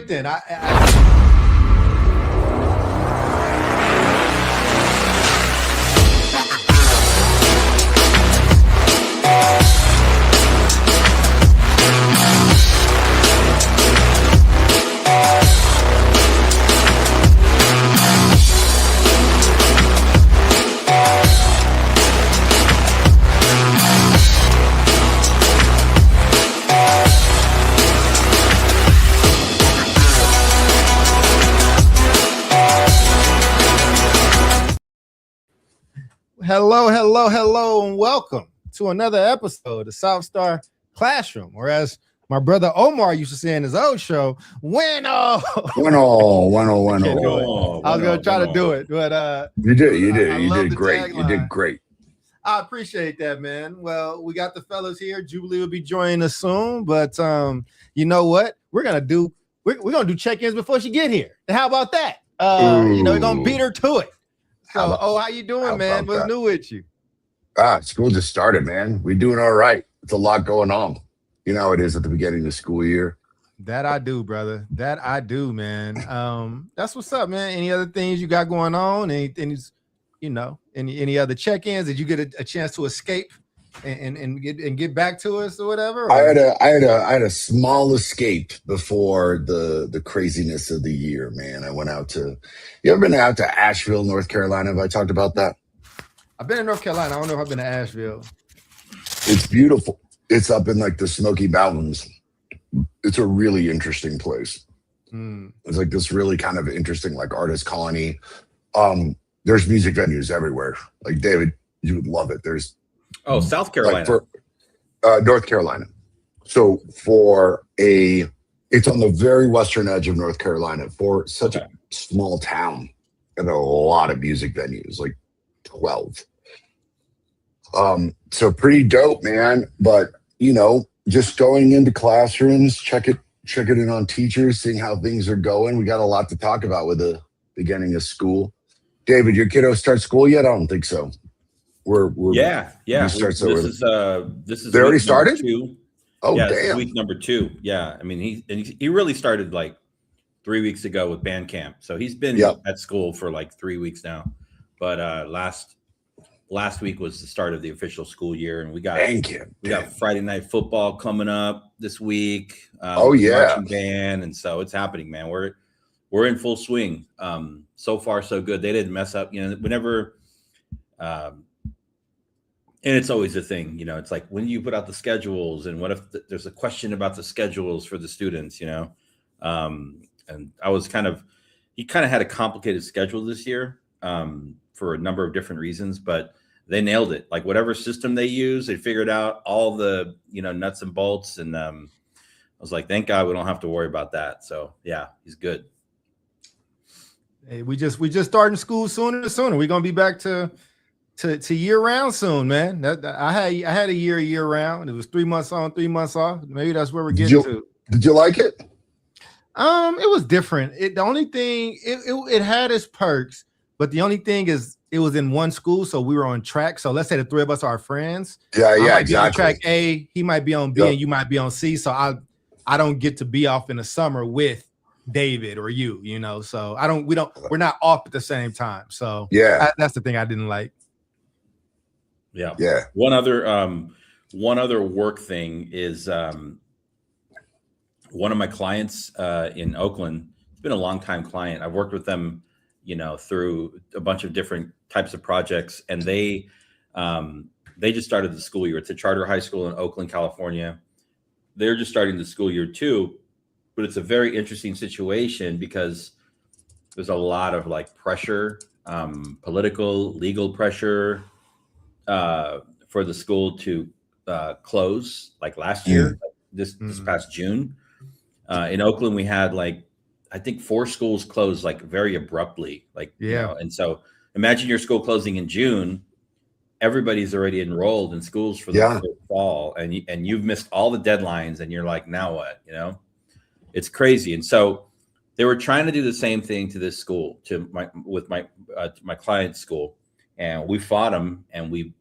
then. Hello, and welcome to another episode of South Star Classroom, or as my brother Omar used to say in his old show, Bueno. Bueno. I was going to try to do it, but you did great. You did great. I appreciate that, man. Well, we got the fellas here. Jubilee will be joining us soon, but you know what? We're gonna do check-ins before she get here. How about that? We're gonna beat her to it. So, how you doing, man? What's new with you? School just started, man. We're doing all right. It's a lot going on. You know how it is at the beginning of the school year. That I do, brother. That I do, man. That's what's up, man. Any other things you got going on? Anything, any other check-ins? Did you get a chance to escape and get back to us or whatever? Or? I had a small escape before the craziness of the year, man. I went out to. You ever been out to Asheville, North Carolina? Have I talked about that? I've been in North Carolina. I don't know if I've been to Asheville. It's beautiful. It's up in like the Smoky Mountains. It's a really interesting place. It's like this really kind of interesting like artist colony. There's music venues everywhere. Like David, you would love it. There's South Carolina, North Carolina. So it's on the very western edge of North Carolina. For such a small town, and a lot of music venues, like 12. So pretty dope, man. But just going into classrooms, check it in on teachers, seeing how things are going. We got a lot to talk about with the beginning of school. David, your kiddo start school yet? I don't think so. Yeah. This is they already started? 2. Oh, yeah, damn. Week number 2. Yeah. I mean, he really started like 3 weeks ago with band camp. So he's been at school for like 3 weeks now. But last week was the start of the official school year, and we got Friday night football coming up this week. Marching band, and so it's happening, man. We're in full swing. So far so good. They didn't mess up. Whenever, and it's always a thing. It's like when you put out the schedules, and what if there's a question about the schedules for the students? And I was he kind of had a complicated schedule this year. For a number of different reasons, but they nailed it. Like whatever system they use, they figured out all the, nuts and bolts. And I was like, thank God we don't have to worry about that. So yeah, he's good. Hey, we just starting school sooner and sooner. We're going to be back to year round soon, man. I had a year round. It was 3 months on, 3 months off. Maybe that's where we're getting to. Did you like it? It was different. The only thing, it had its perks. But the only thing is, it was in one school, so we were on track. So let's say the three of us are friends. Yeah, I might exactly. be on track A, he might be on B, and you might be on C. So I don't get to be off in the summer with David or you. So we're not off at the same time. So that's the thing I didn't like. Yeah. One other work thing is one of my clients in Oakland. It's been a long time client. I've worked with them through a bunch of different types of projects, and they just started the school year. It's a charter high school in Oakland, California. They're just starting the school year too, but it's a very interesting situation because there's a lot of like pressure, political, legal pressure for the school to close like last year, this past June. In Oakland, we had I think 4 schools closed very abruptly, and so imagine your school closing in June. Everybody's already enrolled in schools for the fall, and you've missed all the deadlines, and you're like, now what? It's crazy. And so they were trying to do the same thing to this school, with my client's school, and we fought them, and we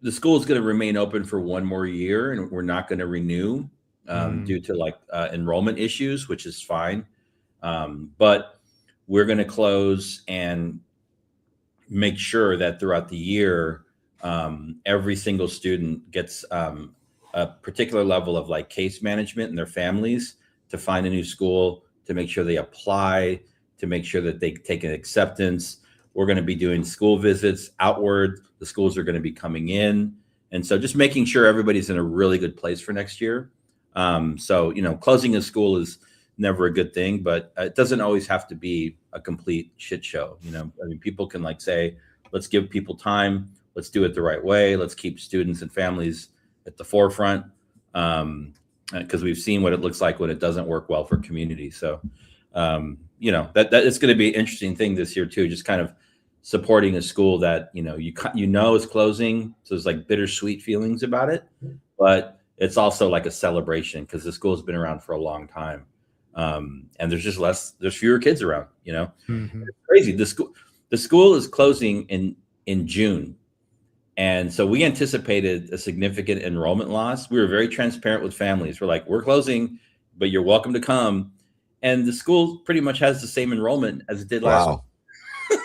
the school is going to remain open for one more year, and we're not going to renew. due to like enrollment issues, which is fine. But we're going to close and make sure that throughout the year, every single student gets a particular level of like case management and their families to find a new school, to make sure they apply, to make sure that they take an acceptance. We're going to be doing school visits outward. The schools are going to be coming in. And so just making sure everybody's in a really good place for next year. So, you know, closing a school is never a good thing, but it doesn't always have to be a complete shit show. You know, I mean, people can like say, let's give people time. Let's do it the right way. Let's keep students and families at the forefront. Because we've seen what it looks like when it doesn't work well for community. So, you know, that it's going to be an interesting thing this year too, just kind of supporting a school that, you know, is closing. So there's like bittersweet feelings about it, but it's also like a celebration because the school's been around for a long time. And there's fewer kids around, you know. It's crazy. The school is closing in June. And so we anticipated a significant enrollment loss. We were very transparent with families. We're like, we're closing, but you're welcome to come. And the school pretty much has the same enrollment as it did last year.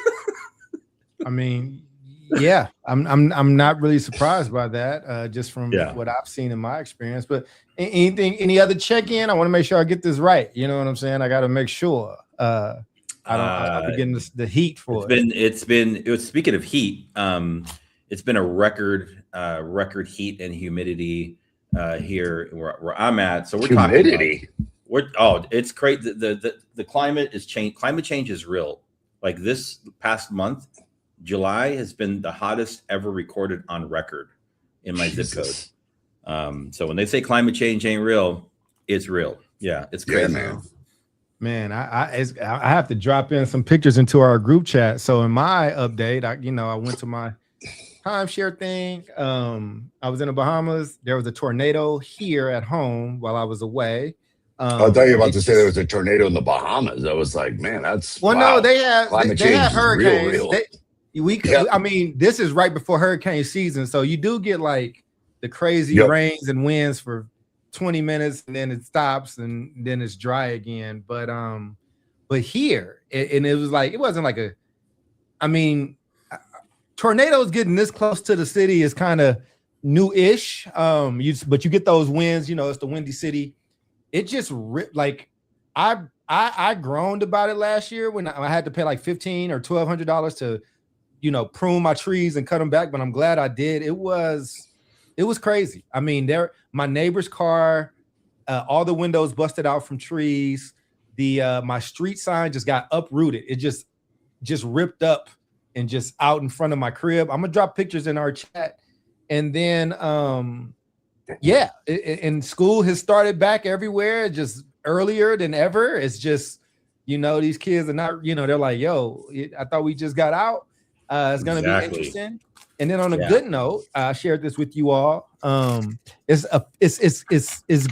I mean, yeah, I'm not really surprised by that, just from what I've seen in my experience. But any other check-in? I want to make sure I get this right. You know what I'm saying? I got to make sure I don't be getting the heat for it. Speaking of heat, it's been a record heat and humidity here where I'm at. So we're humidity. It's great. The climate is change. Climate change is real. Like this past month, July has been the hottest ever recorded on record in my zip code. So when they say climate change ain't real, it's real. Yeah, it's crazy. Yeah, man, I have to drop in some pictures into our group chat. So in my update, I went to my timeshare thing. I was in the Bahamas. There was a tornado here at home while I was away. I thought you were about to say there was a tornado in the Bahamas. I was like, man, that's no, they had hurricanes. Real. I mean, this is right before hurricane season, so you do get like the crazy rains and winds for 20 minutes, and then it stops, and then it's dry again. But here, and it was like it wasn't like tornadoes getting this close to the city is kind of new-ish. But you get those winds, you know, it's the Windy City. It just ripped. Like I groaned about it last year when I had to pay like $1,500 or $1,200 to, you know, prune my trees and cut them back. But I'm glad I did. It was crazy. I mean, my neighbor's car, all the windows busted out from trees. My street sign just got uprooted. It just ripped up and just out in front of my crib. I'm gonna drop pictures in our chat. And then and school has started back everywhere, just earlier than ever. It's just, you know, these kids are not, you know, they're like, yo, I thought we just got out. It's gonna be interesting. And then on a good note, I shared this with you all. It's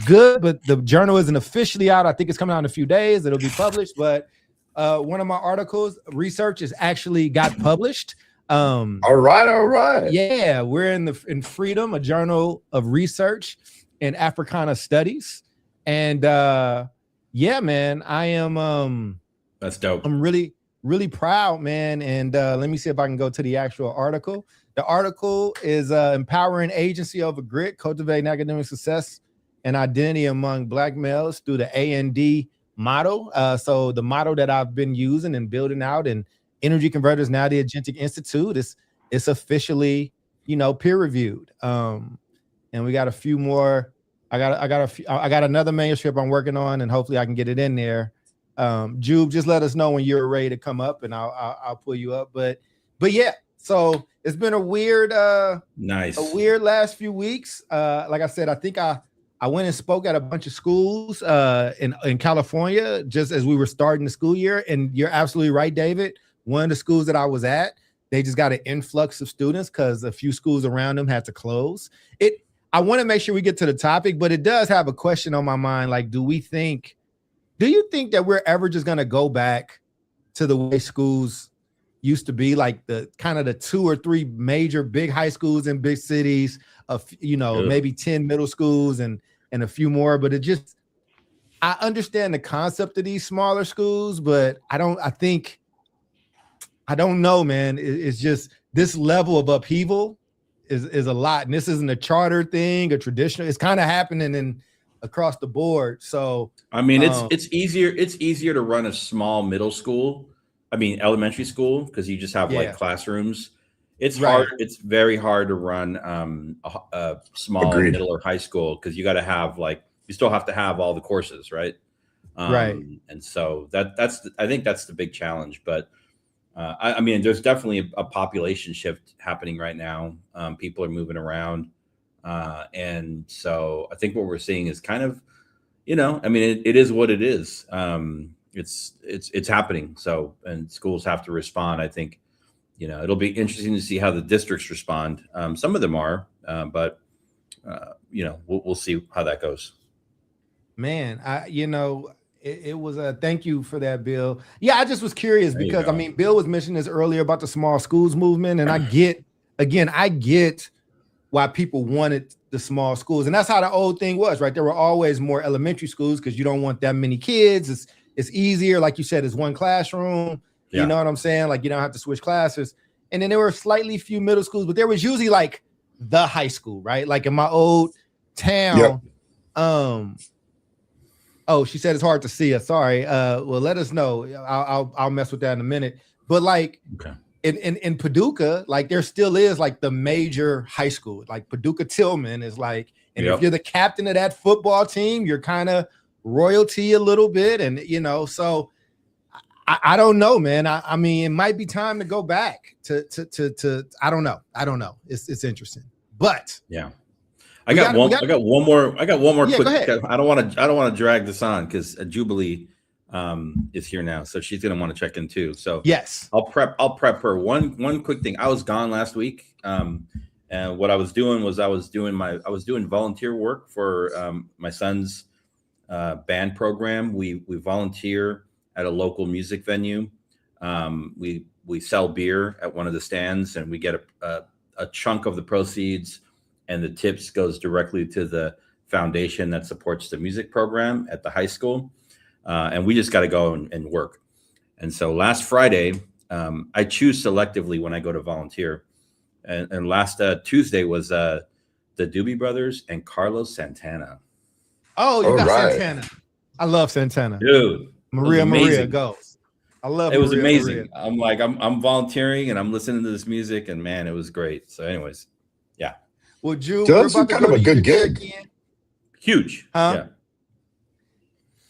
good, but the journal isn't officially out. I think it's coming out in a few days. It'll be published, but one of my articles, research, is actually got published. All right. Yeah, we're in Freedom, a journal of research and Africana studies. And man, I am that's dope. I'm really, really proud, man. And let me see if I can go to the actual article. The article is Empowering Agency Over Grit, Cultivating Academic Success and Identity Among Black Males through the A&D model. So the model that I've been using and building out in Energy Converters, now the Agentic Institute, it's officially, you know, peer reviewed. And we got a few more. I got another manuscript I'm working on, and hopefully I can get it in there. Jube, just let us know when you're ready to come up, and I'll pull you up. But yeah, so it's been a weird last few weeks. Like I said, I think I went and spoke at a bunch of schools in California just as we were starting the school year. And you're absolutely right, David. One of the schools that I was at, they just got an influx of students because a few schools around them had to close. I want to make sure we get to the topic, but it does have a question on my mind. Like, do you think that we're ever just going to go back to the way schools used to be, like the kind of the 2 or 3 major big high schools in big cities, of, you know, maybe 10 middle schools and and a few more, but I understand the concept of these smaller schools, but I don't know, man. It's just this level of upheaval is a lot. And this isn't a charter thing, a traditional, it's kind of happening across the board. So I mean, it's easier to run a small middle school. I mean, elementary school, because you just have like classrooms. It's hard. It's very hard to run a small middle or high school, because you got to have you still have to have all the courses, right? And so I think that's the big challenge. But I mean, there's definitely a population shift happening right now. People are moving around, and so I think what we're seeing is kind of, I mean, it is what it is. It's happening. So, and schools have to respond. I think, it'll be interesting to see how the districts respond. Some of them are, but we'll see how that goes. Man, it was a thank you for that, Bill. Yeah, I just was curious because I mean, Bill was mentioning this earlier about the small schools movement, and I get why people wanted the small schools, and that's how the old thing was, right? There were always more elementary schools because you don't want that many kids. It's easier, like you said, it's one classroom. Yeah. You know what I'm saying? Like you don't have to switch classes. And then there were slightly few middle schools, but there was usually like the high school, right? Like in my old town. Yep. Oh, she said it's hard to see us. Sorry. Well, let us know. I'll mess with that in a minute. But like in Paducah, like there still is like the major high school. Like Paducah Tillman is like, and if you're the captain of that football team, you're kind of royalty a little bit. And so I don't know, man. I mean, it might be time to go back to I don't know. It's interesting. But I got one more quick. I don't want to drag this on because Jubilee is here now, so she's gonna want to check in too. So yes, I'll prep her. One quick thing. I was gone last week, and what I was doing was I was doing volunteer work for my son's band program. We volunteer at a local music venue. We sell beer at one of the stands, and we get a chunk of the proceeds. And the tips goes directly to the foundation that supports the music program at the high school. And we just got to go and work. And so last Friday, I choose selectively when I go to volunteer. And last Tuesday was the Doobie Brothers and Carlos Santana. Oh, you got Santana. I love Santana. Dude. Maria goes. I love it. It was amazing. Maria. I'm volunteering and I'm listening to this music, and man, it was great. So anyways. Well, Drew, so that's kind of a good gig. Huge. Huh?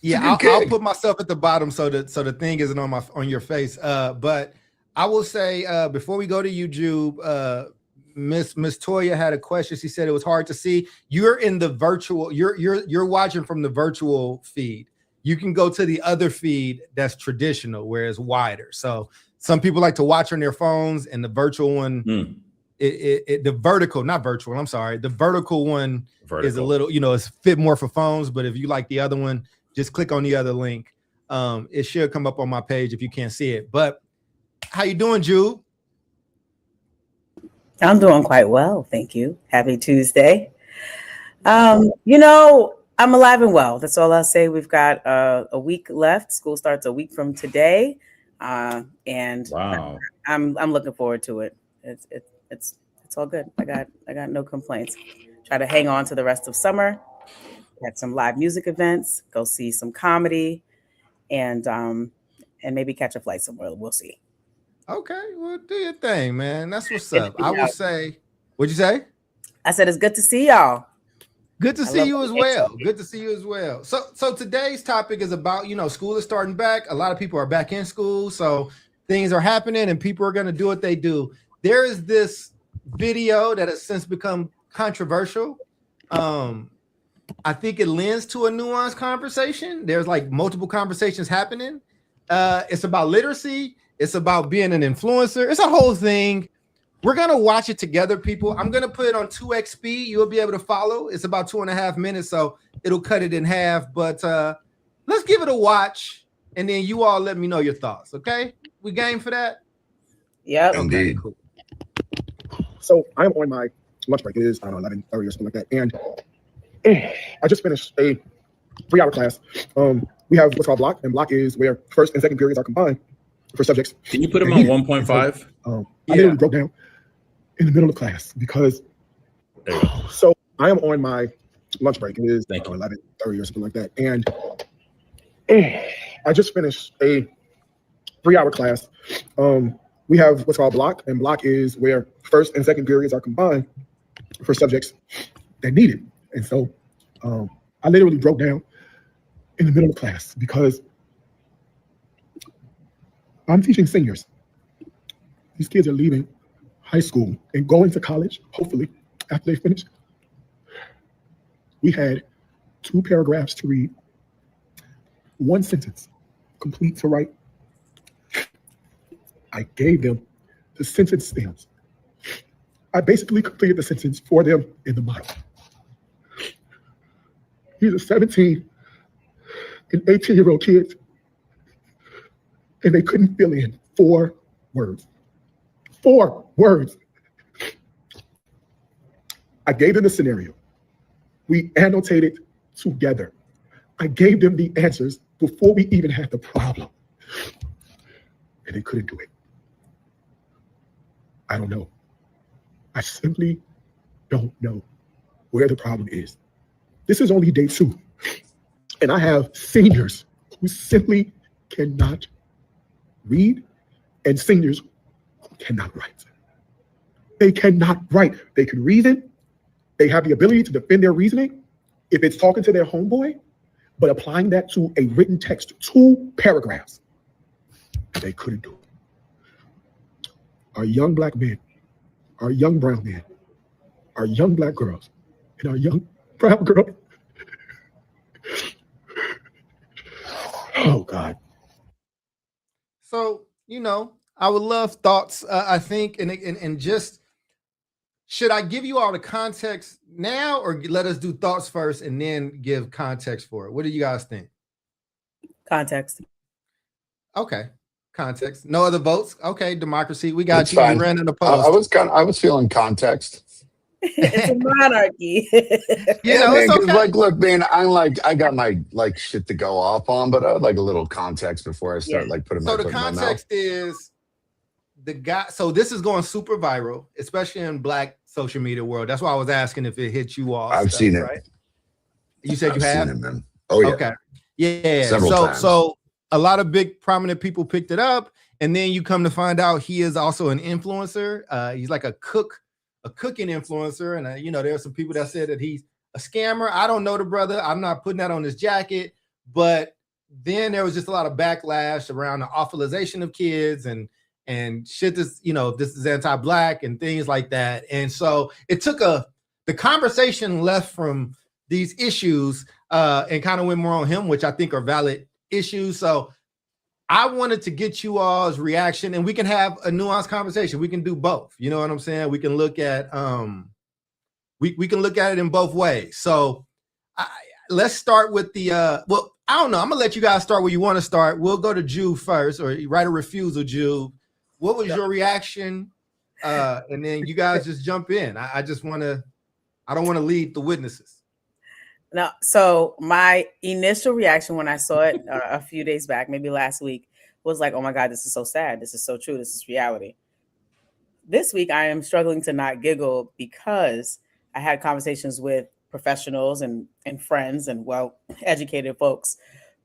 Yeah, I'll put myself at the bottom so the thing isn't on your face. But I will say before we go to you, Jube, Miss Toya had a question. She said it was hard to see. You're in the virtual. You're watching from the virtual feed. You can go to the other feed that's traditional, where it's wider. So some people like to watch on their phones, and the virtual one. The vertical one is a little, it's fit more for phones. But if you like the other one, just click on the other link. It should come up on my page if you can't see it. But how you doing, Jude? I'm doing quite well, thank you. Happy Tuesday. I'm alive and well. That's all I'll say. We've got a week left. School starts a week from today, and wow, I'm looking forward to it. It's all good. I got no complaints. Try to hang on to the rest of summer. Had some live music events. Go see some comedy, and maybe catch a flight somewhere. We'll see. Okay, well, do your thing, man. That's what's up. I will say. What'd you say? I said it's good to see y'all. Good to see you as well. Good to see you as well. So today's topic is about, school is starting back. A lot of people are back in school, so things are happening, and people are going to do what they do. There is this video that has since become controversial. I think it lends to a nuanced conversation. There's like multiple conversations happening. It's about literacy. It's about being an influencer. It's a whole thing. We're going to watch it together, people. I'm going to put it on 2x speed. You'll be able to follow. It's about 2.5 minutes, so it'll cut it in half. But let's give it a watch, and then you all let me know your thoughts, okay? We game for that? Yeah. Indeed. Cool. So I'm on my lunch break. It is, 11:30 or something like that. And I just finished a 3-hour class. We have what's called block, and block is where first and second periods are combined for subjects. Can you put them on 1.5? I literally broke down in the middle of class because so I am on my lunch break. It is 11:30 or something like that. And I just finished a 3-hour class. We have what's called block, and block is where first and second periods are combined for subjects that need it. And so I literally broke down in the middle of class because I'm teaching seniors. These kids are leaving high school and going to college, hopefully, after they finish. We had 2 paragraphs to read, 1 sentence complete to write. I gave them the sentence stems. I basically completed the sentence for them in the model. These are 17 and 18-year-old kids, and they couldn't fill in 4 words. 4 words. I gave them the scenario. We annotated together. I gave them the answers before we even had the problem, and they couldn't do it. I don't know. I simply don't know where the problem is. This is only day 2, and I have seniors who simply cannot read and seniors who cannot write. They cannot write. They can reason. They have the ability to defend their reasoning if it's talking to their homeboy, but applying that to a written text, 2 paragraphs, they couldn't do it. Our young black men, our young brown men, our young black girls, and our young brown girls. Oh, God. So, I would love thoughts, I think, and just, should I give you all the context now or let us do thoughts first and then give context for it? What do you guys think? Context. Okay. Context. No other votes? Okay, democracy. We got It's you. fine. You ran in the post. I was feeling context. It's a monarchy. It's man, okay. look, man, I got my shit to go off on, but I would like a little context before I start putting my So the foot in my mouth. context is the guy. So this is going super viral, especially in black social media world. That's why I was asking if it hit you all. I've seen it. Right? You said I've you have? seen it, man. Oh yeah. Okay. Yeah. Several times. So a lot of big prominent people picked it up, and then you come to find out he is also an influencer. He's like a cooking influencer, and there are some people that said that he's a scammer. I don't know the brother. I'm not putting that on his jacket, but then there was just a lot of backlash around the awfulization of kids and shit. This this is anti-black and things like that, and so it took the conversation left from these issues and kind of went more on him, which I think are valid issues. So I wanted to get you all's reaction, and we can have a nuanced conversation. We can do both. You know what I'm saying? We can look at we can look at it in both ways. So let's start with the well, I don't know. I'm gonna let you guys start where you want to start. We'll go to Jude first, or right or refusal, Jude. What was your reaction? And then you guys just jump in. I don't want to lead the witnesses. No, so my initial reaction when I saw it a few days back, maybe last week, was like, oh my God, this is so sad. This is so true. This is reality. This week, I am struggling to not giggle because I had conversations with professionals and friends and well-educated folks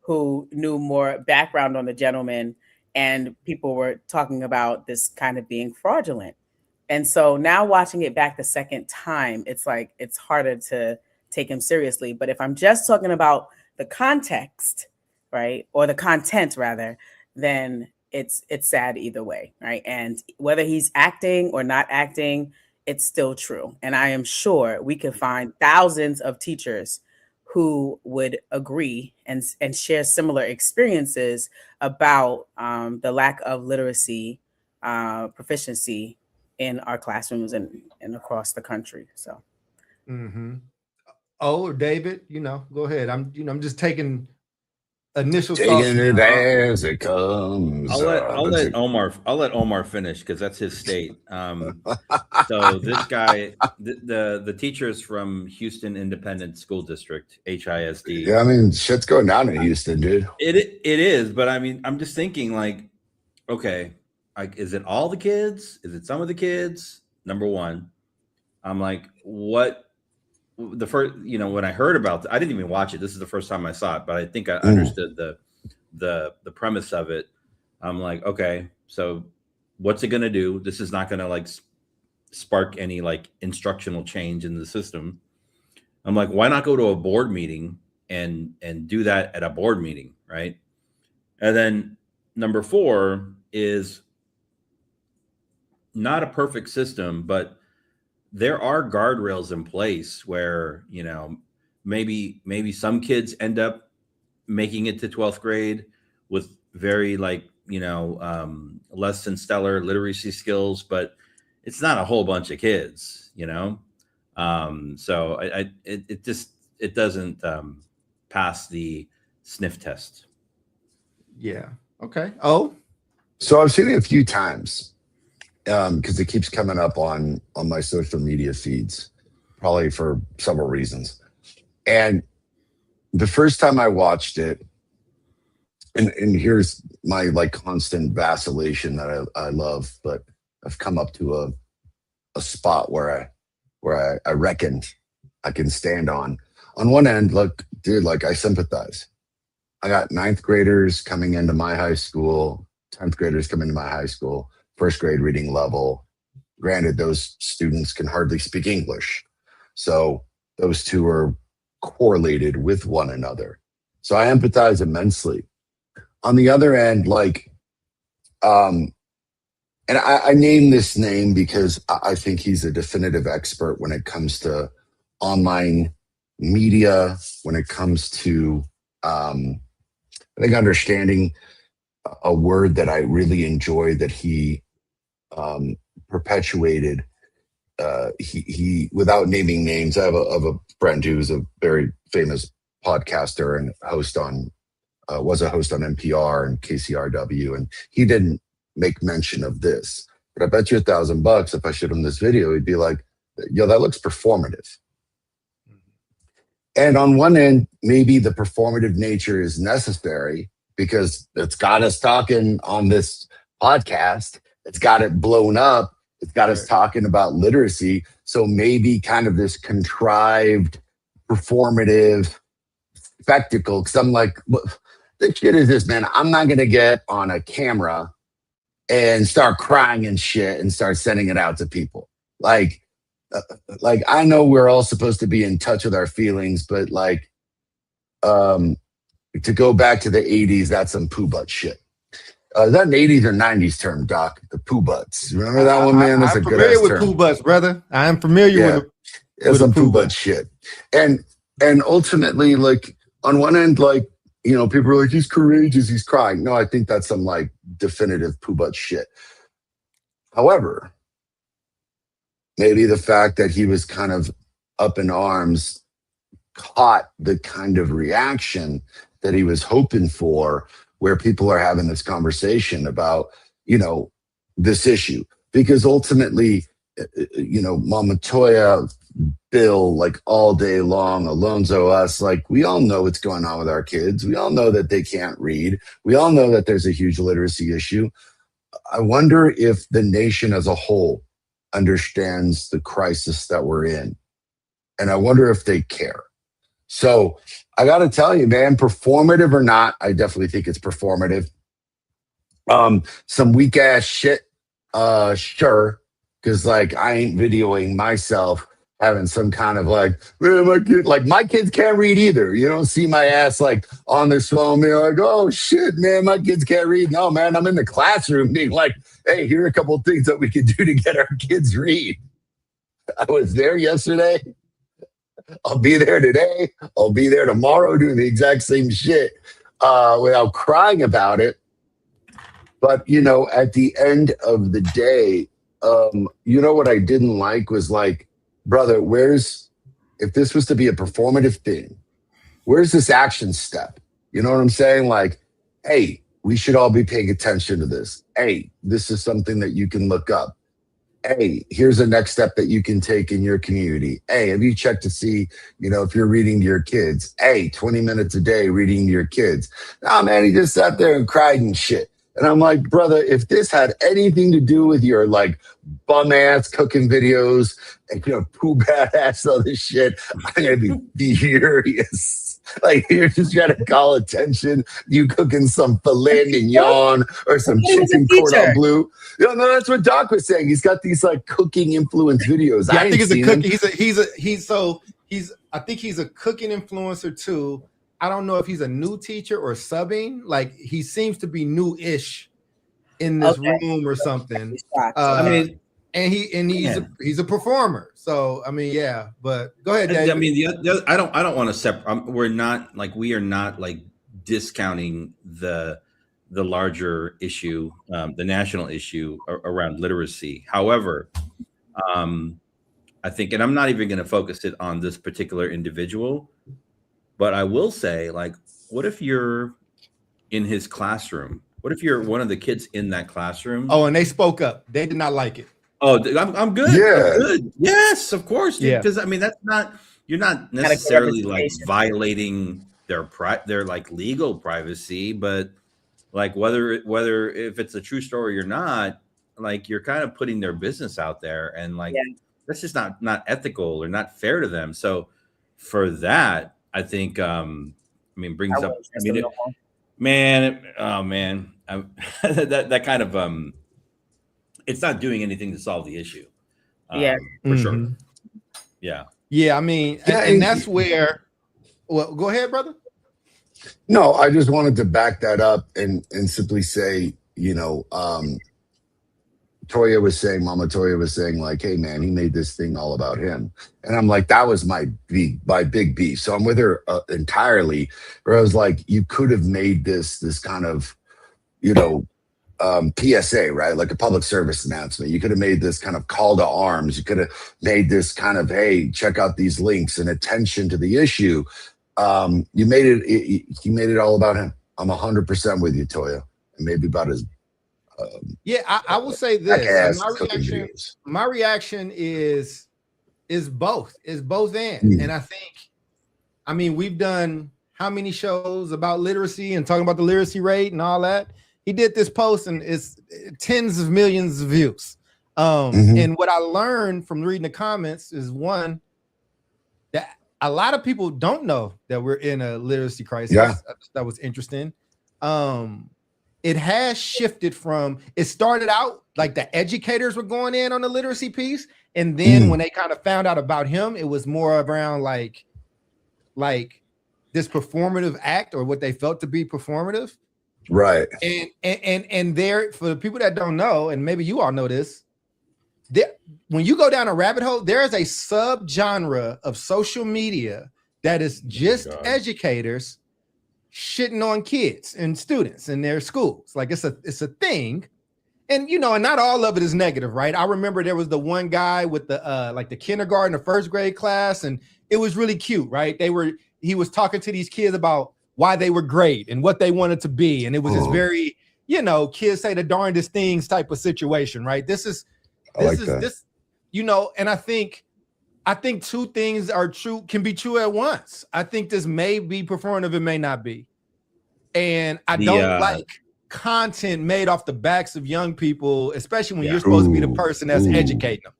who knew more background on the gentleman, and people were talking about this kind of being fraudulent. And so now watching it back the second time, it's like, it's harder to take him seriously. But if I'm just talking about the context, right, or the content rather, then it's sad either way, right? And whether he's acting or not acting, it's still true. And I am sure we can find thousands of teachers who would agree and share similar experiences about the lack of literacy proficiency in our classrooms and across the country. So. Mm-hmm. Oh, David, go ahead. I'm just taking initial thoughts. Taking it as it comes. I'll let Omar finish because that's his state. So this guy, the teacher is from Houston Independent School District, HISD. Yeah, I mean, shit's going down in Houston, dude. It is, but I mean, I'm just thinking like, okay, like, is it all the kids? Is it some of the kids? Number one, I'm like, what? The first, when I heard about I didn't even watch it. This is the first time I saw it, but I think I understood the premise of it. I'm like, okay, so what's it going to do? This is not going to like spark any like instructional change in the system. I'm like, why not go to a board meeting and do that at a board meeting, right? And then number 4 is not a perfect system, but there are guardrails in place where, maybe some kids end up making it to 12th grade with very less than stellar literacy skills, but it's not a whole bunch of kids, so it doesn't pass the sniff test. Yeah. Okay. Oh, so I've seen it a few times. Because it keeps coming up on my social media feeds, probably for several reasons. And the first time I watched it, and here's my like constant vacillation that I love, but I've come up to a spot where I reckon I can stand on. On one end, look, dude, like I sympathize. I got 9th graders coming into my high school, 10th graders coming to my high school. First grade reading level. Granted, those students can hardly speak English. So those two are correlated with one another. So I empathize immensely. On the other end, and I name this name because I think he's a definitive expert when it comes to online media, when it comes to, I think understanding a word that I really enjoy that he perpetuated. He without naming names, I have a friend who's a very famous podcaster and was a host on NPR and KCRW, and he didn't make mention of this. But I bet you $1,000 if I showed him this video, he'd be like, yo, that looks performative. And on one end, maybe the performative nature is necessary because it's got us talking on this podcast. It's got it blown up. It's got us talking about literacy. So maybe kind of this contrived, performative spectacle. Because I'm like, what the shit is this, man? I'm not going to get on a camera and start crying and shit and start sending it out to people. Like I know we're all supposed to be in touch with our feelings, but to go back to the 80s, that's some poo butt shit. Is that an 80s or 90s term, Doc? The poo butts. Remember that one, man? That's a good ass term. I'm familiar with poo butts, brother. I am familiar with some poo butt shit. And ultimately, like on one end, like, people are like, he's courageous, he's crying. No, I think that's some like definitive poo butt shit. However, maybe the fact that he was kind of up in arms caught the kind of reaction that he was hoping for, where people are having this conversation about, this issue. Because ultimately, Mama Toya, Bill, like all day long, Alonzo, us, like we all know what's going on with our kids. We all know that they can't read. We all know that there's a huge literacy issue. I wonder if the nation as a whole understands the crisis that we're in. And I wonder if they care. So I got to tell you, man, performative or not, I definitely think it's performative. Some weak ass shit, sure. Because like I ain't videoing myself having some kind of like, man, my kids can't read either. You don't see my ass like on this phone being like, oh shit, man, my kids can't read. No, man, I'm in the classroom being like, hey, here are a couple of things that we can do to get our kids read. I was there yesterday. I'll be there today. I'll be there tomorrow doing the exact same shit without crying about it. But, at the end of the day, what I didn't like was like, brother, if this was to be a performative thing, where's this action step? You know what I'm saying? Like, hey, we should all be paying attention to this. Hey, this is something that you can look up. Hey, here's a next step that you can take in your community. Hey, have you checked to see, if you're reading to your kids? Hey, 20 minutes a day reading to your kids. Nah, man, he just sat there and cried and shit. And I'm like, brother, if this had anything to do with your like bum ass cooking videos and poo badass other shit, I'm gonna be furious. Like you're just trying to call attention. You cooking some filet mignon or some chicken cordon bleu. No, that's what Doc was saying. He's got these like cooking influence videos. Yeah, I think it's a cook. I think he's a cooking influencer too. I don't know if he's a new teacher or subbing. Like he seems to be new-ish in this room or something. He's a performer. So I mean, yeah. But go ahead, Dave. I mean, I don't want to separate. We are not like discounting the larger issue, the national issue around literacy. However, I think, and I'm not even going to focus it on this particular individual. But I will say, like, what if you're in his classroom? What if you're one of the kids in that classroom? Oh, and they spoke up. They did not like it. Oh, I'm good. Yeah. I'm good. Yes, of course. Yeah. Because I mean, you're not necessarily like violating their like legal privacy, but like whether if it's a true story or not, like you're kind of putting their business out there, and like that's just not ethical or not fair to them. So for that, I think, brings up. That kind of it's not doing anything to solve the issue. For sure. Yeah. Yeah, I mean, and that's where. Well, go ahead, brother. No, I just wanted to back that up and simply say, Mama Toya was saying like, hey man, he made this thing all about him. And I'm like, that was my big beef. So I'm with her entirely, where I was like, you could have made this kind of, PSA, right? Like a public service announcement. You could have made this kind of call to arms. You could have made this kind of, hey, check out these links and attention to the issue. You made it all about him. I'm 100% with you, Toya. And maybe about his I will say this. My reaction is both. It's both and. And I think, we've done how many shows about literacy and talking about the literacy rate and all that. He did this post and it's tens of millions of views. And what I learned from reading the comments is one, that a lot of people don't know that we're in a literacy crisis. Yeah. That was interesting. It has shifted from, it started out like the educators were going in on the literacy piece. And then when they kind of found out about him, it was more around like this performative act or what they felt to be performative. Right. And there, for the people that don't know, and maybe you all know this, when you go down a rabbit hole, there is a subgenre of social media that is just educators shitting on kids and students in their schools. Like it's a thing. And and not all of it is negative, right? I remember there was the one guy with the like the kindergarten or first grade class, and it was really cute, right? He was talking to these kids about why they were great and what they wanted to be. And it was this very, kids say the darndest things type of situation, right? And I think two things can be true at once. I think this may be performative, it may not be. And I don't like content made off the backs of young people, especially when you're supposed to be the person that's educating them.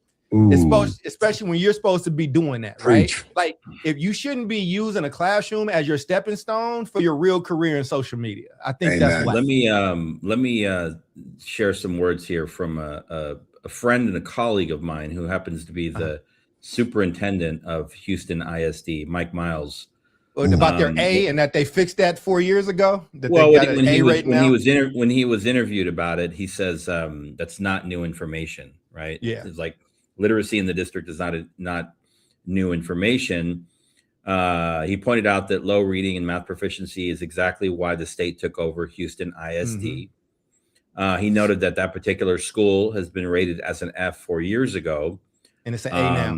Especially when you're supposed to be doing that, right? Like if you shouldn't be using a classroom as your stepping stone for your real career in social media. I think that's why. Let me share some words here from a friend and a colleague of mine who happens to be the superintendent of Houston ISD, Mike Miles. About their A and that they fixed that 4 years ago. When he was interviewed about it, he says that's not new information, right? Yeah, it's like literacy in the district is not new information. He pointed out that low reading and math proficiency is exactly why the state took over Houston ISD. He noted that particular school has been rated as an F 4 years ago, and it's an A now.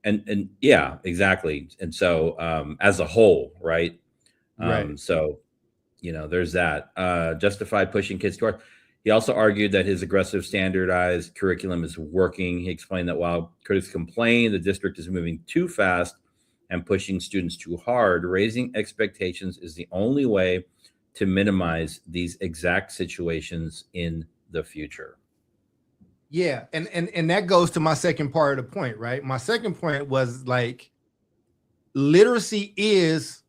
And yeah, exactly. And so as a whole, right? Right. So there's that. Justified pushing kids toward. He also argued that his aggressive standardized curriculum is working. He explained that while critics complain the district is moving too fast and pushing students too hard, raising expectations is the only way to minimize these exact situations in the future. Yeah, and that goes to my second part of the point, right? My second point was like, literacy is,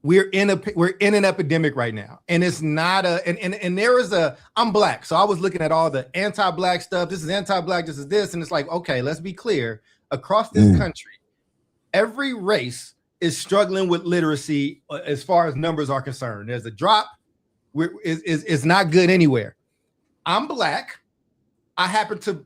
we're in an epidemic right now, and it's not and there is I'm Black, so I was looking at all the anti-Black stuff. This is anti-Black, this is this, and it's like, okay, let's be clear. Across this country, every race is struggling with literacy as far as numbers are concerned. There's a drop. It's not good anywhere. I'm Black. I happen to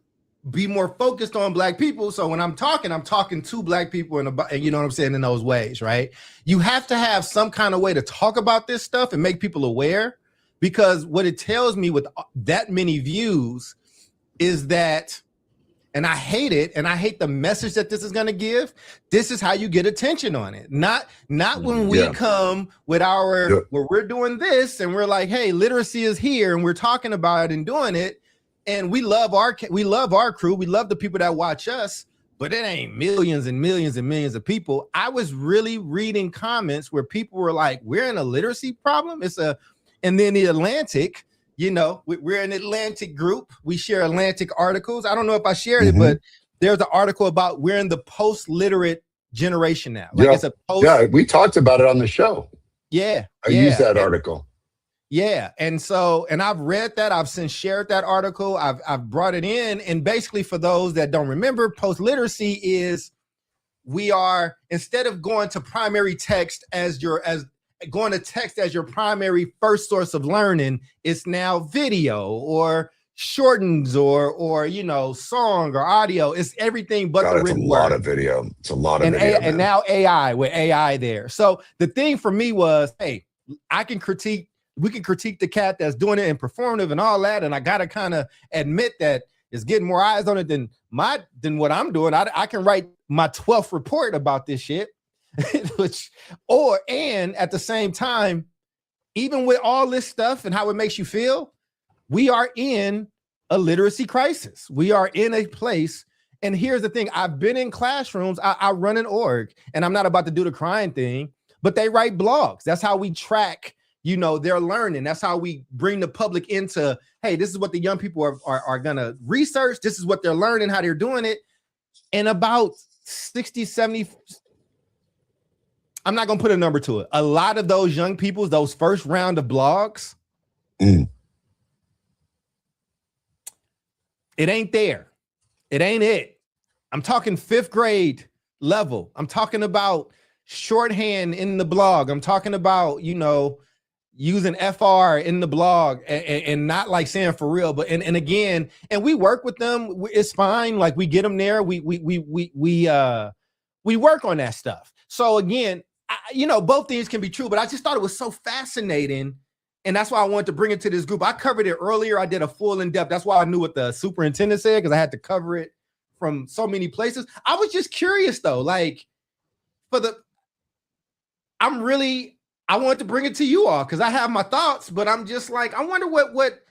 be more focused on Black people. So when I'm talking to Black people, and you know what I'm saying, in those ways, right? You have to have some kind of way to talk about this stuff and make people aware, because what it tells me with that many views is that, and I hate it, and I hate the message that this is going to give. This is how you get attention on it. Not when we come with our, where we're doing this and we're like, hey, literacy is here and we're talking about it and doing it. And we love our crew. We love the people that watch us, but it ain't millions and millions and millions of people. I was really reading comments where people were like, we're in a literacy problem. And then the Atlantic, we're an Atlantic group. We share Atlantic articles. I don't know if I shared it, but there's an article about we're in the post-literate generation now. Like it's a post. Yeah, we talked about it on the show. Yeah. I used that article. Yeah. And I've read that. I've since shared that article. I've brought it in. And basically, for those that don't remember, post-literacy is, we are, instead of going to primary text as your primary first source of learning, it's now video or shortens or song or audio. It's everything but the written word. It's a lot of video. It's a lot of video. And now AI, with AI there. So the thing for me was, hey, we can critique the cat that's doing it and performative and all that. And I got to kind of admit that it's getting more eyes on it than what I'm doing. I can write my 12th report about this shit. And at the same time, even with all this stuff and how it makes you feel, we are in a literacy crisis. We are in a place. And here's the thing. I've been in classrooms. I run an org, and I'm not about to do the crying thing, but they write blogs. That's how we track their learning. That's how we bring the public into, hey, this is what the young people are going to research. This is what they're learning, how they're doing it. And about 60, 70, I'm not going to put a number to it. A lot of those young people, those first round of blogs, it ain't there. It ain't it. I'm talking 5th grade level. I'm talking about shorthand in the blog. I'm talking about, using FR in the blog and not like saying for real, but and again, and we work with them. It's fine. Like we get them there. We work on that stuff. So again, both things can be true, but I just thought it was so fascinating. And that's why I wanted to bring it to this group. I covered it earlier. I did a full in-depth. That's why I knew what the superintendent said, because I had to cover it from so many places. I was just curious though, like I wanted to bring it to you all because I have my thoughts, but I'm just like, I wonder what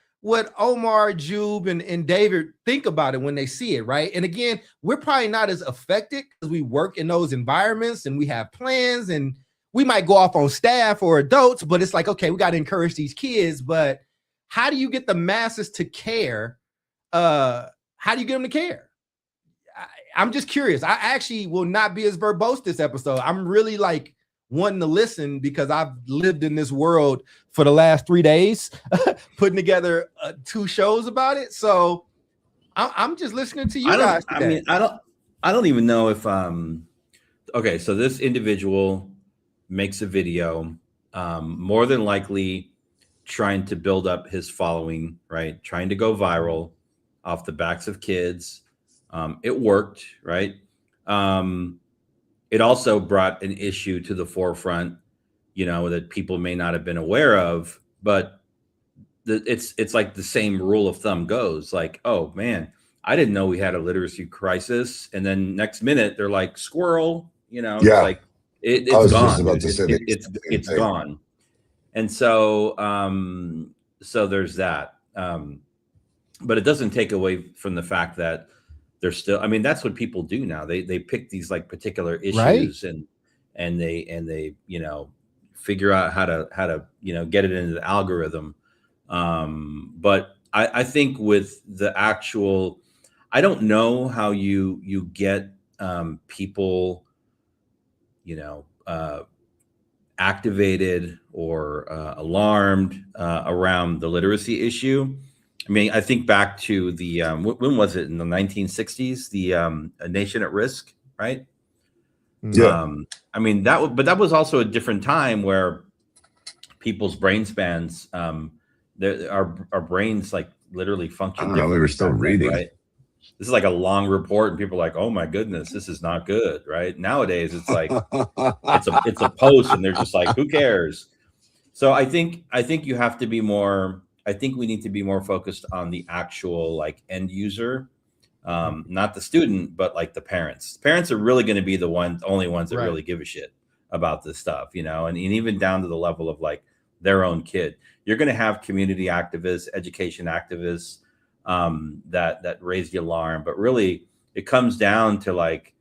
Omar, Jube, and David think about it when they see it, right? And again, we're probably not as affected because we work in those environments and we have plans and we might go off on staff or adults, but it's like, okay, we got to encourage these kids, but how do you get the masses to care? How do you get them to care? I'm just curious. I actually will not be as verbose this episode. I'm really like wanting to listen because I've lived in this world for the last 3 days, putting together 2 shows about it. So I'm just listening to you guys today. I don't even know if okay, so this individual makes a video, more than likely trying to build up his following, right? Trying to go viral off the backs of kids. It worked, right? It also brought an issue to the forefront, that people may not have been aware of, but it's like the same rule of thumb goes like, oh man, I didn't know we had a literacy crisis. And then next minute they're like squirrel, it's like it's gone. It's gone. And so so there's that. But it doesn't take away from the fact that they're still, I mean, that's what people do now. They pick these like particular issues, and they figure out how to get it into the algorithm. But I think with the actual, I don't know how you get people activated or alarmed around the literacy issue. I mean, I think back to the when was it, in the 1960s, the A Nation at Risk, right? Yeah. I mean, but that was also a different time where people's brain spans, our brains like literally function. I don't know, we were still reading. Right? This is like a long report, and people are like, "Oh my goodness, this is not good." Right? Nowadays, it's like it's a post, and they're just like, "Who cares?" So I think you have to be more. I think we need to be more focused on the actual like end user, not the student, but like the parents. Parents are really going to be the only ones that really give a shit about this stuff, and even down to the level of like their own kid. You're going to have community activists, education activists that raise the alarm, but really it comes down to like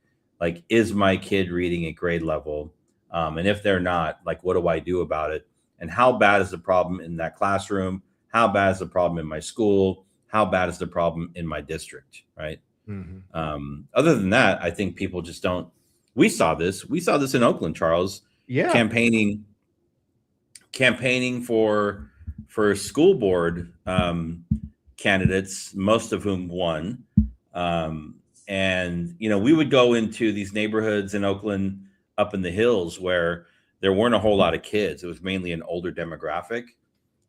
is my kid reading at grade level? And if they're not, like, what do I do about it? And how bad is the problem in that classroom? How bad is the problem in my school? How bad is the problem in my district? Right. Mm-hmm. Other than that, I think people just don't. We saw this in Oakland, Charles. Yeah. Campaigning for school board candidates, most of whom won. And we would go into these neighborhoods in Oakland, up in the hills, where there weren't a whole lot of kids. It was mainly an older demographic.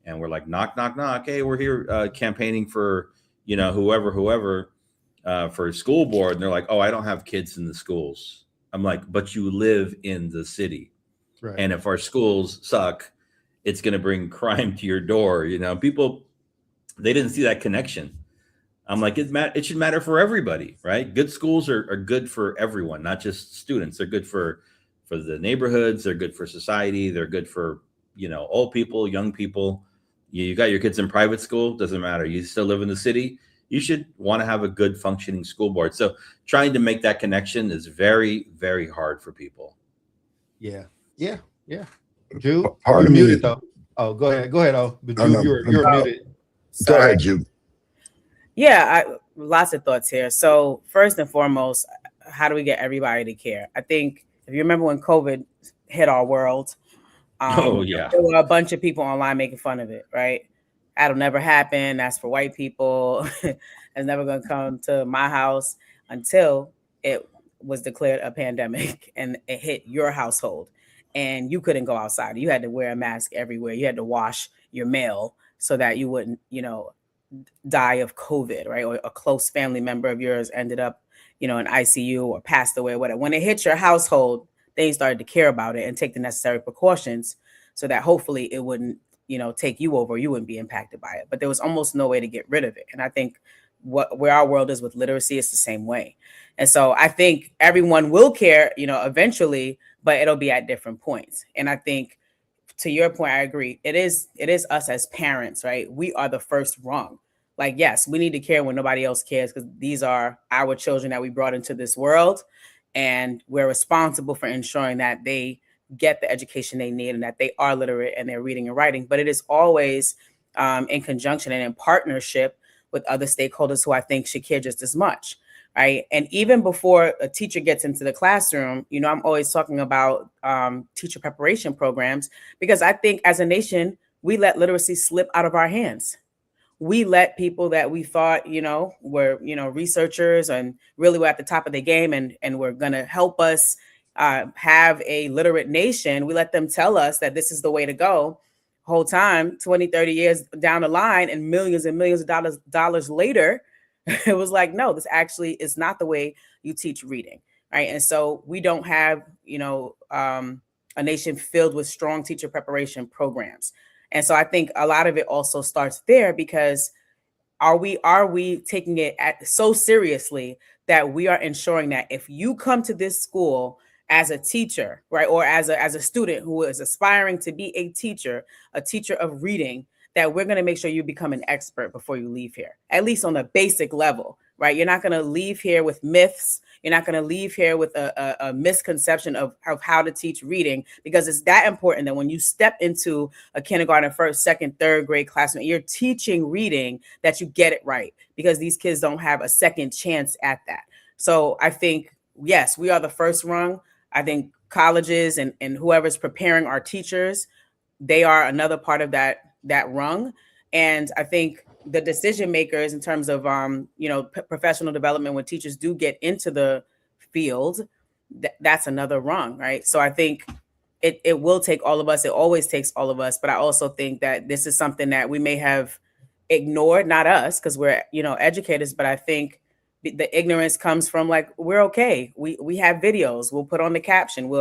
And we're like, knock, knock, knock. Hey, we're here campaigning for, whoever for school board. And they're like, oh, I don't have kids in the schools. I'm like, but you live in the city. Right. And if our schools suck, it's going to bring crime to your door. People, they didn't see that connection. I'm like, it should matter for everybody, right? Good schools are good for everyone, not just students. They're good for the neighborhoods. They're good for society. They're good for, old people, young people. You got your kids in private school, doesn't matter. You still live in the city. You should want to have a good functioning school board. So trying to make that connection is very, very hard for people. Yeah. Drew, you're muted though. Oh, go ahead. Oh, but Drew, you're muted. Go ahead, Drew. Yeah, lots of thoughts here. So first and foremost, how do we get everybody to care? I think if you remember when COVID hit our world, there were a bunch of people online making fun of it, right? That'll never happen. That's for white people. It's never going to come to my house, until it was declared a pandemic and it hit your household and you couldn't go outside. You had to wear a mask everywhere. You had to wash your mail so that you wouldn't, die of COVID, right? Or a close family member of yours ended up, in ICU or passed away, whatever. When it hit your household, they started to care about it and take the necessary precautions so that hopefully it wouldn't, take you over. You wouldn't be impacted by it. But there was almost no way to get rid of it. And I think where our world is with literacy, it's the same way. And so I think everyone will care, eventually, but it'll be at different points. And I think, to your point, I agree. It is us as parents, right? We are the first rung. Like, yes, we need to care when nobody else cares, because these are our children that we brought into this world. And we're responsible for ensuring that they get the education they need and that they are literate and they're reading and writing. But it is always in conjunction and in partnership with other stakeholders who I think should care just as much. Right. And even before a teacher gets into the classroom, I'm always talking about teacher preparation programs, because I think as a nation, we let literacy slip out of our hands. We let people that we thought, were, researchers and really were at the top of the game and were going to help us have a literate nation. We let them tell us that this is the way to go. Whole time, 20, 30 years down the line and millions of dollars later, it was like, no, this actually is not the way you teach reading, right? And so we don't have, a nation filled with strong teacher preparation programs. And so I think a lot of it also starts there, because are we taking it so seriously that we are ensuring that if you come to this school as a teacher, right? Or as a student who is aspiring to be a teacher of reading, that we're going to make sure you become an expert before you leave here, at least on the basic level, right? You're not going to leave here with myths. You're not going to leave here with a misconception of how to teach reading, because it's that important that when you step into a kindergarten, first, second, third grade classroom, you're teaching reading, that you get it right, because these kids don't have a second chance at that. So I think, yes, we are the first rung. I think colleges and whoever's preparing our teachers, they are another part of that rung. And I think the decision makers in terms of professional development, when teachers do get into the field, that's another rung, right? So I think it will take all of us. It always takes all of us. But I also think that this is something that we may have ignored, not us, because we're educators, but I think the ignorance comes from, like, we're okay. We have videos. We'll put on the caption.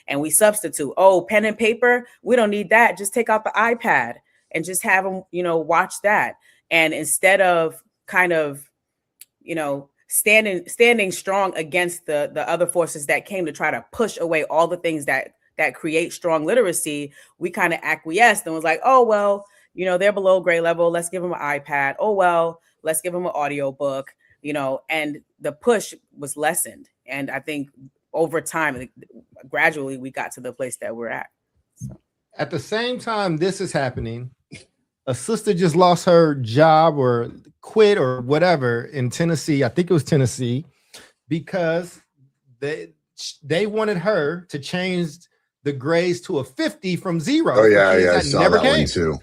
And we substitute. Oh, pen and paper. We don't need that. Just take out the iPad and just have them, watch that. And instead of kind of, standing strong against the other forces that came to try to push away all the things that create strong literacy, we kind of acquiesced and was like, oh, well, they're below grade level. Let's give them an iPad. Oh, well, let's give them an audio book. And the push was lessened. And I think over time, gradually, we got to the place that we're at. So. At the same time this is happening, a sister just lost her job or quit or whatever in Tennessee. I think it was Tennessee, because they wanted her to change the grades to a 50 from 0. Oh, yeah. I saw that one too.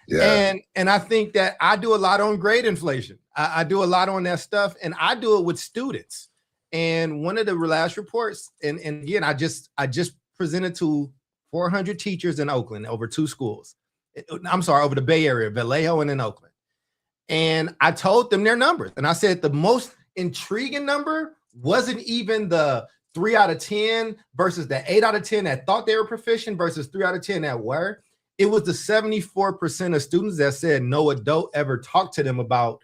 Yeah. And I think that I do a lot on grade inflation. I do a lot on that stuff, and I do it with students. And one of the last reports, and again, I just presented to 400 teachers in Oakland over 2 schools. I'm sorry, over the Bay Area, Vallejo and in Oakland. And I told them their numbers. And I said the most intriguing number wasn't even the 3 out of 10 versus the 8 out of 10 that thought they were proficient versus 3 out of 10 that were. It was the 74% of students that said no adult ever talked to them about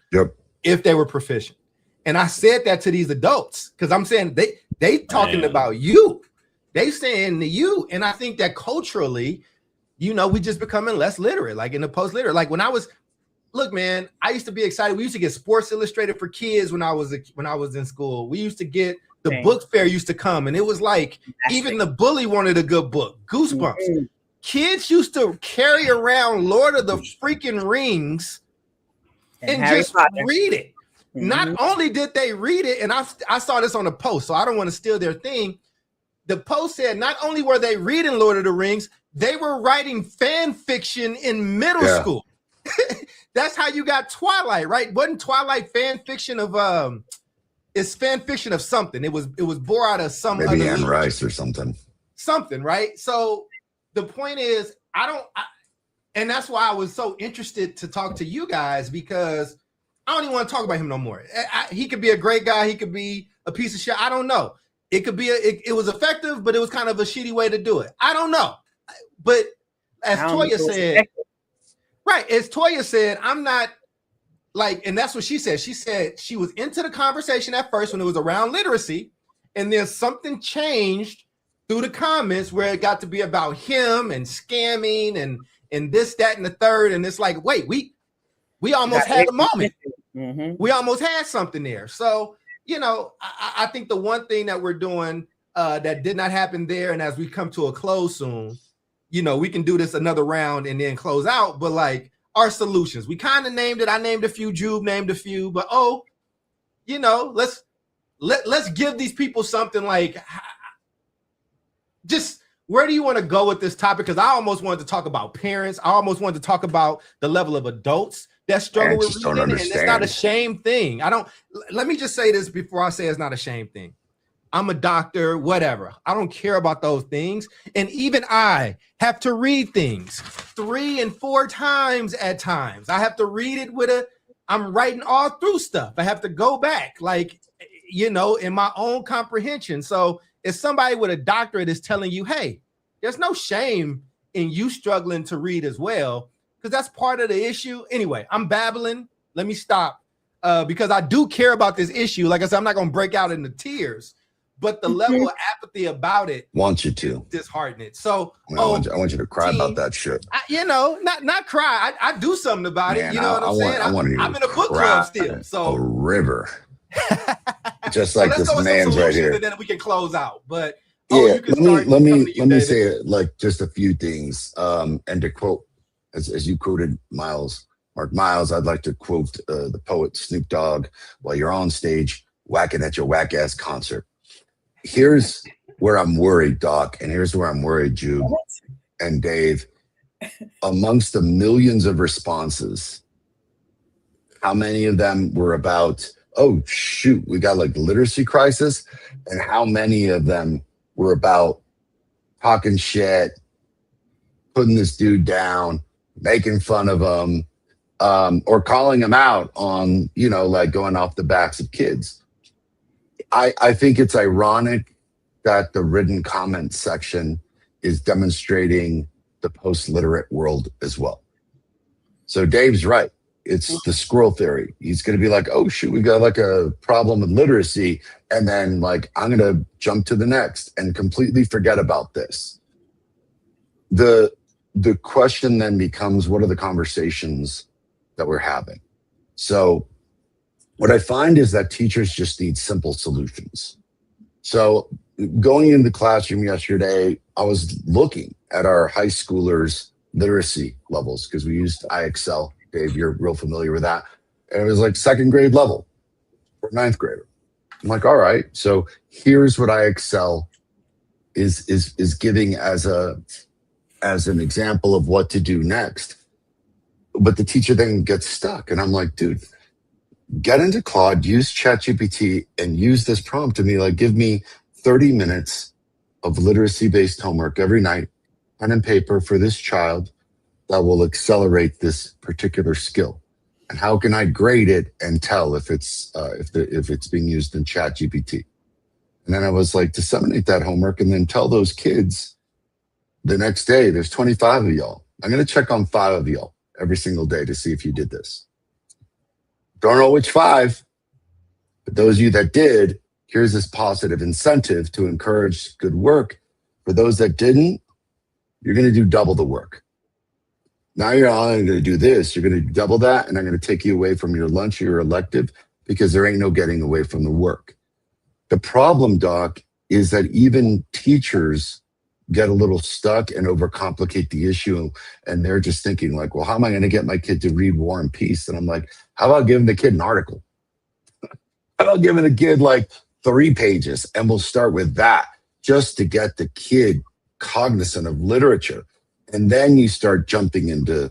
if they were proficient. And I said that to these adults, because I'm saying they talking about you. They saying to you. And I think that culturally, we just becoming less literate, like in the post-literate. Like when I was, look, man, I used to be excited. We used to get Sports Illustrated for kids when I was in school. We used to get the book fair used to come, and it was like even the bully wanted a good book. Goosebumps. Mm-hmm. Kids used to carry around Lord of the freaking Rings and just read it. Mm-hmm. Not only did they read it, and I saw this on a post, so I don't want to steal their thing. The post said not only were they reading Lord of the Rings, they were writing fan fiction in middle school. That's how you got Twilight, right? Wasn't Twilight fan fiction of it's fan fiction of something. It was bore out of some maybe other Anne leader. Rice or something. Something, right? So the point is, and that's why I was so interested to talk to you guys, because I don't even want to talk about him no more. He could be a great guy. He could be a piece of shit. I don't know. It could be it was effective, but it was kind of a shitty way to do it. I don't know. But as Toya said, right, as Toya said, I'm not like, and that's what she said. She said she was into the conversation at first when it was around literacy, and then something changed through the comments where it got to be about him and scamming and this, that, and the third. And it's like, wait, we almost had a moment. Mm-hmm. We almost had something there. So, I think the one thing that we're doing that did not happen there, and as we come to a close soon, we can do this another round and then close out. But like our solutions, we kind of named it. I named a few, Jube named a few, but let's give these people something like, just where do you want to go with this topic? Because I almost wanted to talk about parents. I almost wanted to talk about the level of adults that struggle with reading, and it's not a shame thing. Let me just say this before I say it's not a shame thing. I'm a doctor, whatever. I don't care about those things. And even I have to read things 3 and 4 times at times. I have to read it I'm writing all through stuff. I have to go back, in my own comprehension. So if somebody with a doctorate is telling you, hey, there's no shame in you struggling to read as well, because that's part of the issue. Anyway, I'm babbling. Let me stop because I do care about this issue. Like I said, I'm not going to break out into tears, but the level of apathy about it Want you to. disheartening. So, I want you to cry about that shit. not cry. I do something about Man, it. You know what I'm saying? I'm in a book club still. So a river. Just like let's this go with some man's right here. and then we can close out. But yeah, let me say like just a few things. And to quote, as you quoted Mark Miles, I'd like to quote the poet Snoop Dogg, while you're on stage whacking at your whack ass concert. Here's where I'm worried, Doc, and here's where I'm worried, Jude and Dave. Amongst the millions of responses, how many of them were about, oh shoot, we got like the literacy crisis, and how many of them were about talking shit, putting this dude down, making fun of him, or calling him out on, like going off the backs of kids? I think it's ironic that the written comment section is demonstrating the post-literate world as well. So Dave's right. It's the squirrel theory. He's going to be like, oh, shoot, we got like a problem with literacy. And then like, I'm going to jump to the next and completely forget about this. The question then becomes, what are the conversations that we're having? So what I find is that teachers just need simple solutions. So going into the classroom yesterday, I was looking at our high schoolers' literacy levels because we used IXL. Dave, you're real familiar with that. And it was like second grade level for ninth grader. I'm like, all right, so here's what IXL is giving as an example of what to do next. But the teacher then gets stuck. And I'm like, dude, get into Claude, use ChatGPT, and use this prompt to me, like, give me 30 minutes of literacy-based homework every night, pen and paper for this child that will accelerate this particular skill. And how can I grade it and tell if it's being used in ChatGPT? And then I was like, disseminate that homework and then tell those kids the next day, there's 25 of y'all. I'm going to check on 5 of y'all every single day to see if you did this. Don't know which 5, but those of you that did, here's this positive incentive to encourage good work. For those that didn't, you're going to do double the work. Now you're not only going to do this, you're going to double that, and I'm going to take you away from your lunch or your elective because there ain't no getting away from the work. The problem, Doc, is that even teachers get a little stuck and overcomplicate the issue, and they're just thinking like, well, how am I going to get my kid to read War and Peace? And I'm like, how about giving the kid an article? How about giving the kid like 3 pages, and we'll start with that just to get the kid cognizant of literature. And then you start jumping into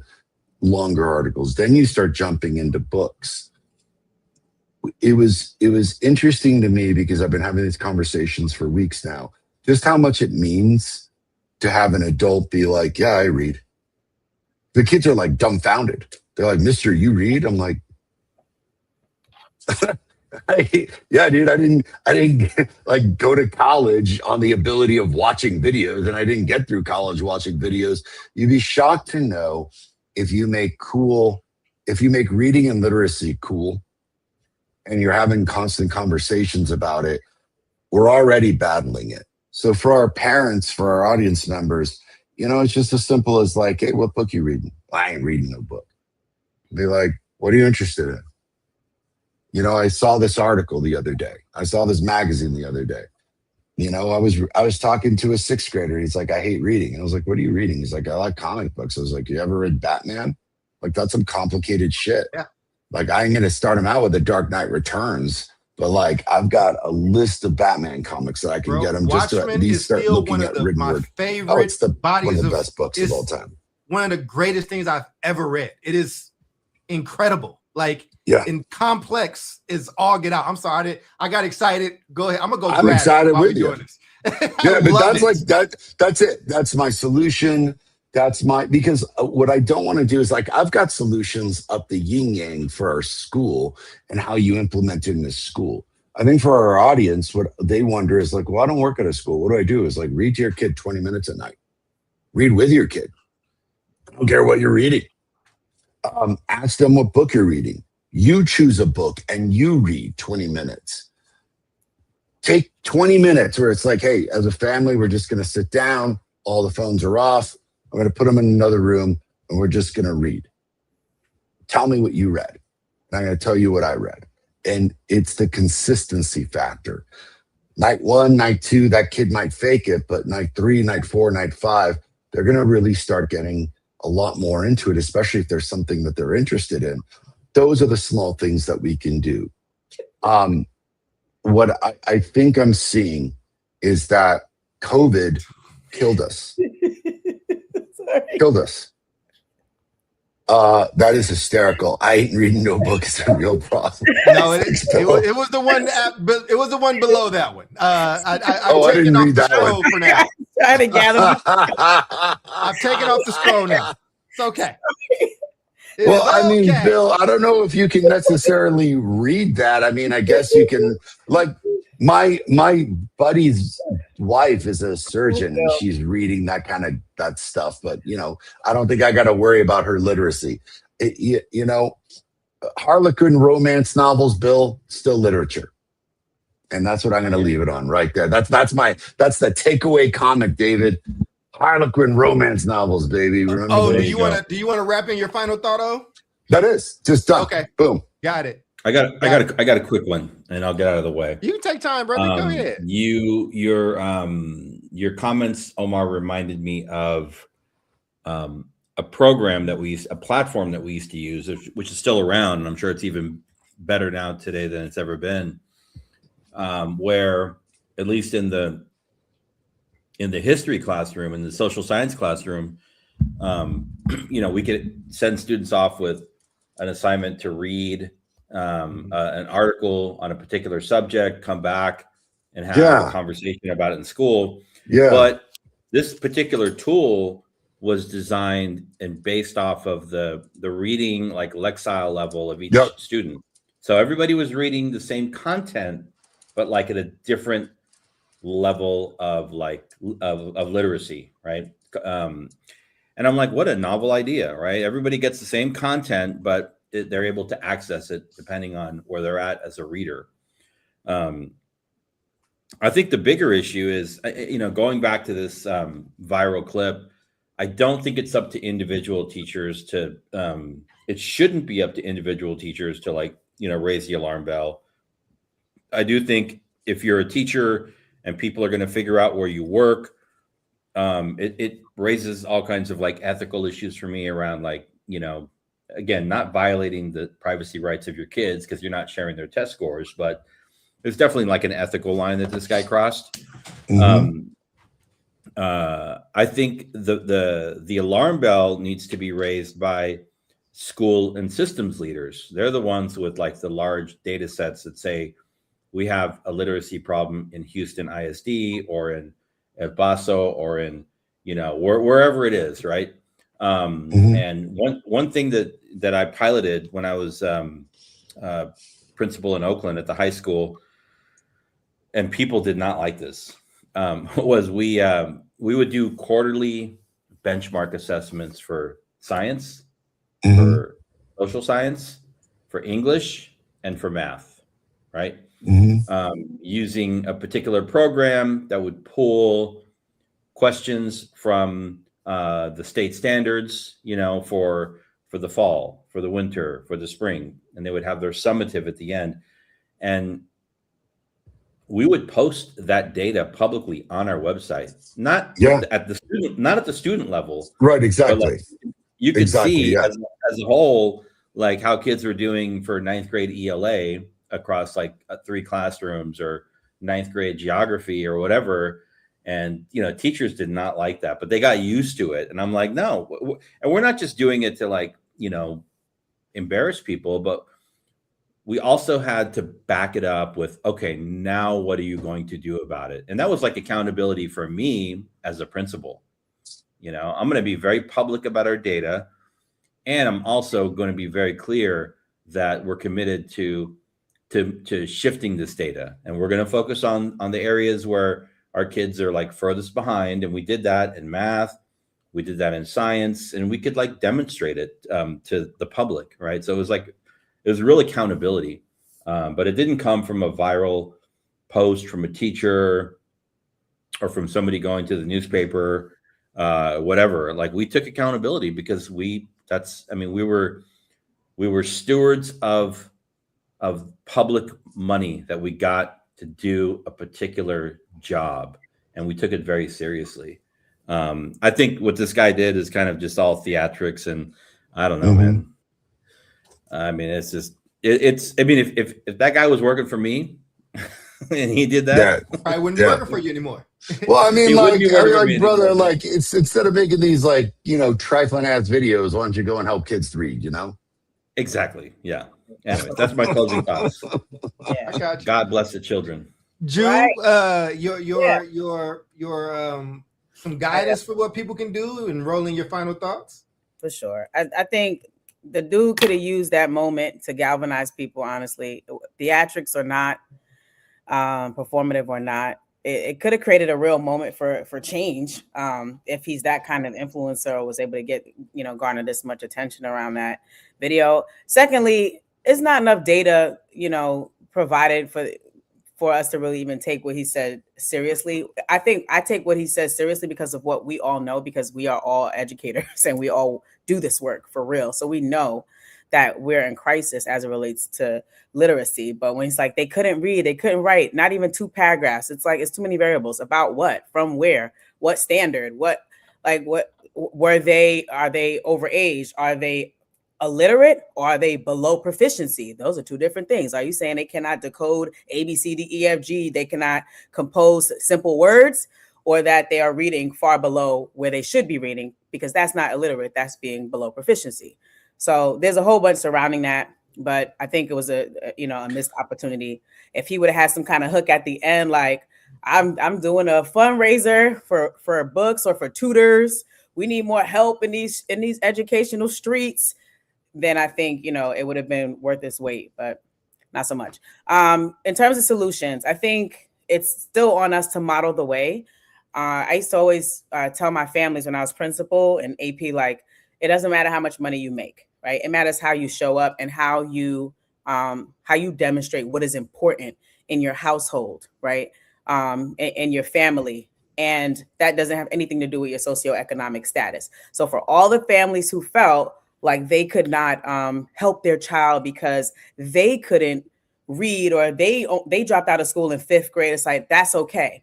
longer articles. Then you start jumping into books. It was interesting to me because I've been having these conversations for weeks now, just how much it means to have an adult be like, yeah, I read. The kids are like dumbfounded. They're like, mister, you read? I'm like, yeah, dude, I didn't like go to college on the ability of watching videos, and I didn't get through college watching videos. You'd be shocked to know if you make reading and literacy cool, and you're having constant conversations about it, we're already battling it. So for our parents, for our audience members, it's just as simple as like, hey, what book you reading? I ain't reading no book. Be like, what are you interested in? I saw this article the other day. I saw this magazine the other day. I was talking to a 6th grader. He's like, I hate reading. And I was like, what are you reading? He's like, I like comic books. I was like, you ever read Batman? Like, that's some complicated shit. Yeah. Like, I ain't going to start him out with The Dark Knight Returns, but like, I've got a list of Batman comics that I can get him just to at least start looking at written word. Favorite it's one of the best books of all time. One of the greatest things I've ever read. It is incredible. Like, in complex is all get out. I'm sorry, I got excited. Go ahead. I'm gonna go. I'm excited with you. Yeah, but that's it. like that. That's it. That's my solution. Because what I don't want to do is like, I've got solutions up the yin yang for our school and how you implement it in this school. I think for our audience, what they wonder is like, well, I don't work at a school. What do I do? Is like, read to your kid 20 minutes a night. Read with your kid. I don't care what you're reading. Ask them what book you're reading. You choose a book and you read 20 minutes. take 20 minutes where it's like, hey, as a family, we're just going to sit down. All the phones are off. I'm going to put them in another room and we're just going to read. Tell me what you read. And I'm going to tell you what I read. And it's the consistency factor. Night 1, night 2, that kid might fake it, but night 3, night 4, night 5, they're going to really start getting a lot more into it, especially if there's something that they're interested in. Those are the small things that we can do. What I think I'm seeing is that COVID killed us. Killed us. That is hysterical. I ain't reading no book. It's a real problem. No, it was the one. It was the one below that one. I didn't read that one for now. Trying to gather. I've taken off the scroll now. It's okay. Well, I mean, Bill, I don't know if you can necessarily read that. I mean, I guess you can. Like my buddy's wife is a surgeon, and she's reading that stuff. But I don't think I got to worry about her literacy. Harlequin romance novels, Bill, still literature, and that's what I'm going to leave it on right there. That's the takeaway comic, David. Harlequin romance novels, baby. Remember do you want to wrap in your final thought? Oh, that is just done. Okay, boom, got it. I got a quick one, and I'll get out of the way. You can take time, brother. Go ahead. Your comments, Omar, reminded me of a platform that we used to use, which is still around, and I'm sure it's even better now today than it's ever been. Where at least in the history classroom, in the social science classroom, we could send students off with an assignment to read an article on a particular subject, come back and have a conversation about it in school. Yeah. But this particular tool was designed and based off of the reading, like lexile level of each student. So everybody was reading the same content, but like at a different level of literacy, right? And I'm like, what a novel idea, right? Everybody gets the same content, but they're able to access it depending on where they're at as a reader. I think the bigger issue is, going back to this viral clip, I don't think it's up to individual teachers to, it shouldn't be up to individual teachers to raise the alarm bell. I do think if you're a teacher and people are going to figure out where you work, it raises all kinds of ethical issues for me around again, not violating the privacy rights of your kids because you're not sharing their test scores, but there's definitely an ethical line that this guy crossed. Mm-hmm. I think the alarm bell needs to be raised by school and systems leaders. They're the ones with the large data sets that say we have a literacy problem in Houston ISD or in El Paso or in wherever it is, right? Mm-hmm. And one thing that I piloted when I was principal in Oakland at the high school, and people did not like this, was we would do quarterly benchmark assessments for science, mm-hmm. for social science, for English, and for math, right? Mm-hmm. Using a particular program that would pull questions from the state standards, for the fall, for the winter, for the spring, and they would have their summative at the end. And we would post that data publicly on our website, not at the student level. Right, exactly. You could see as a whole, how kids were doing for 9th grade ELA across 3 classrooms or 9th grade geography or whatever. And, teachers did not like that, but they got used to it. And I'm like, no, and we're not just doing it to embarrass people, but we also had to back it up with, okay, now what are you going to do about it? And that was accountability for me as a principal. I'm going to be very public about our data. And I'm also going to be very clear that we're committed to shifting this data. And we're going to focus on the areas where our kids are furthest behind. And we did that in math. We did that in science, and we could demonstrate it to the public. Right. So it was real accountability, but it didn't come from a viral post from a teacher or from somebody going to the newspaper, whatever. Like, we took accountability because we were stewards of public money that we got to do a particular job, and we took it very seriously. I think what this guy did is kind of just all theatrics, and I don't know, man. I mean, it's just if that guy was working for me and he did that, I wouldn't be working for you anymore. Well, I mean, He wouldn't like, be working for me brother, anymore. like, it's instead of making these, like, trifling ass videos, why don't you go and help kids to read, exactly. Yeah. Anyway, that's my closing thoughts. I got you. God bless the children. Jew, Right. your some guidance for what people can do, and rolling your final thoughts. For sure. I think the dude could have used that moment to galvanize people, honestly. Theatrics or not, performative or not, it could have created a real moment for change, if he's that kind of influencer or was able to get, garner this much attention around that video. Secondly, it's not enough data, provided for us to really even take what he said seriously. I think I take what he says seriously because of what we all know, because we are all educators and we all do this work for real. So we know that we're in crisis as it relates to literacy. But when it's like they couldn't read, they couldn't write, not even 2 paragraphs. It's like, it's too many variables. About what, from where, what standard, what are they overage? Are they illiterate, or are they below proficiency? Those are 2 different things. Are you saying they cannot decode A, B, C, D, E, F, G? They cannot compose simple words, or that they are reading far below where they should be reading? Because that's not illiterate. That's being below proficiency. So there's a whole bunch surrounding that, but I think it was a missed opportunity. If he would have had some kind of hook at the end, like, I'm doing a fundraiser for books or for tutors, we need more help in these educational streets, then I think, it would have been worth its weight, but not so much. In terms of solutions, I think it's still on us to model the way. I used to always tell my families when I was principal and AP, like, it doesn't matter how much money you make, right? It matters how you show up and how you demonstrate what is important in your household, right? In your family. And that doesn't have anything to do with your socioeconomic status. So for all the families who felt like they could not help their child because they couldn't read, or they dropped out of school in 5th grade, it's like, that's okay.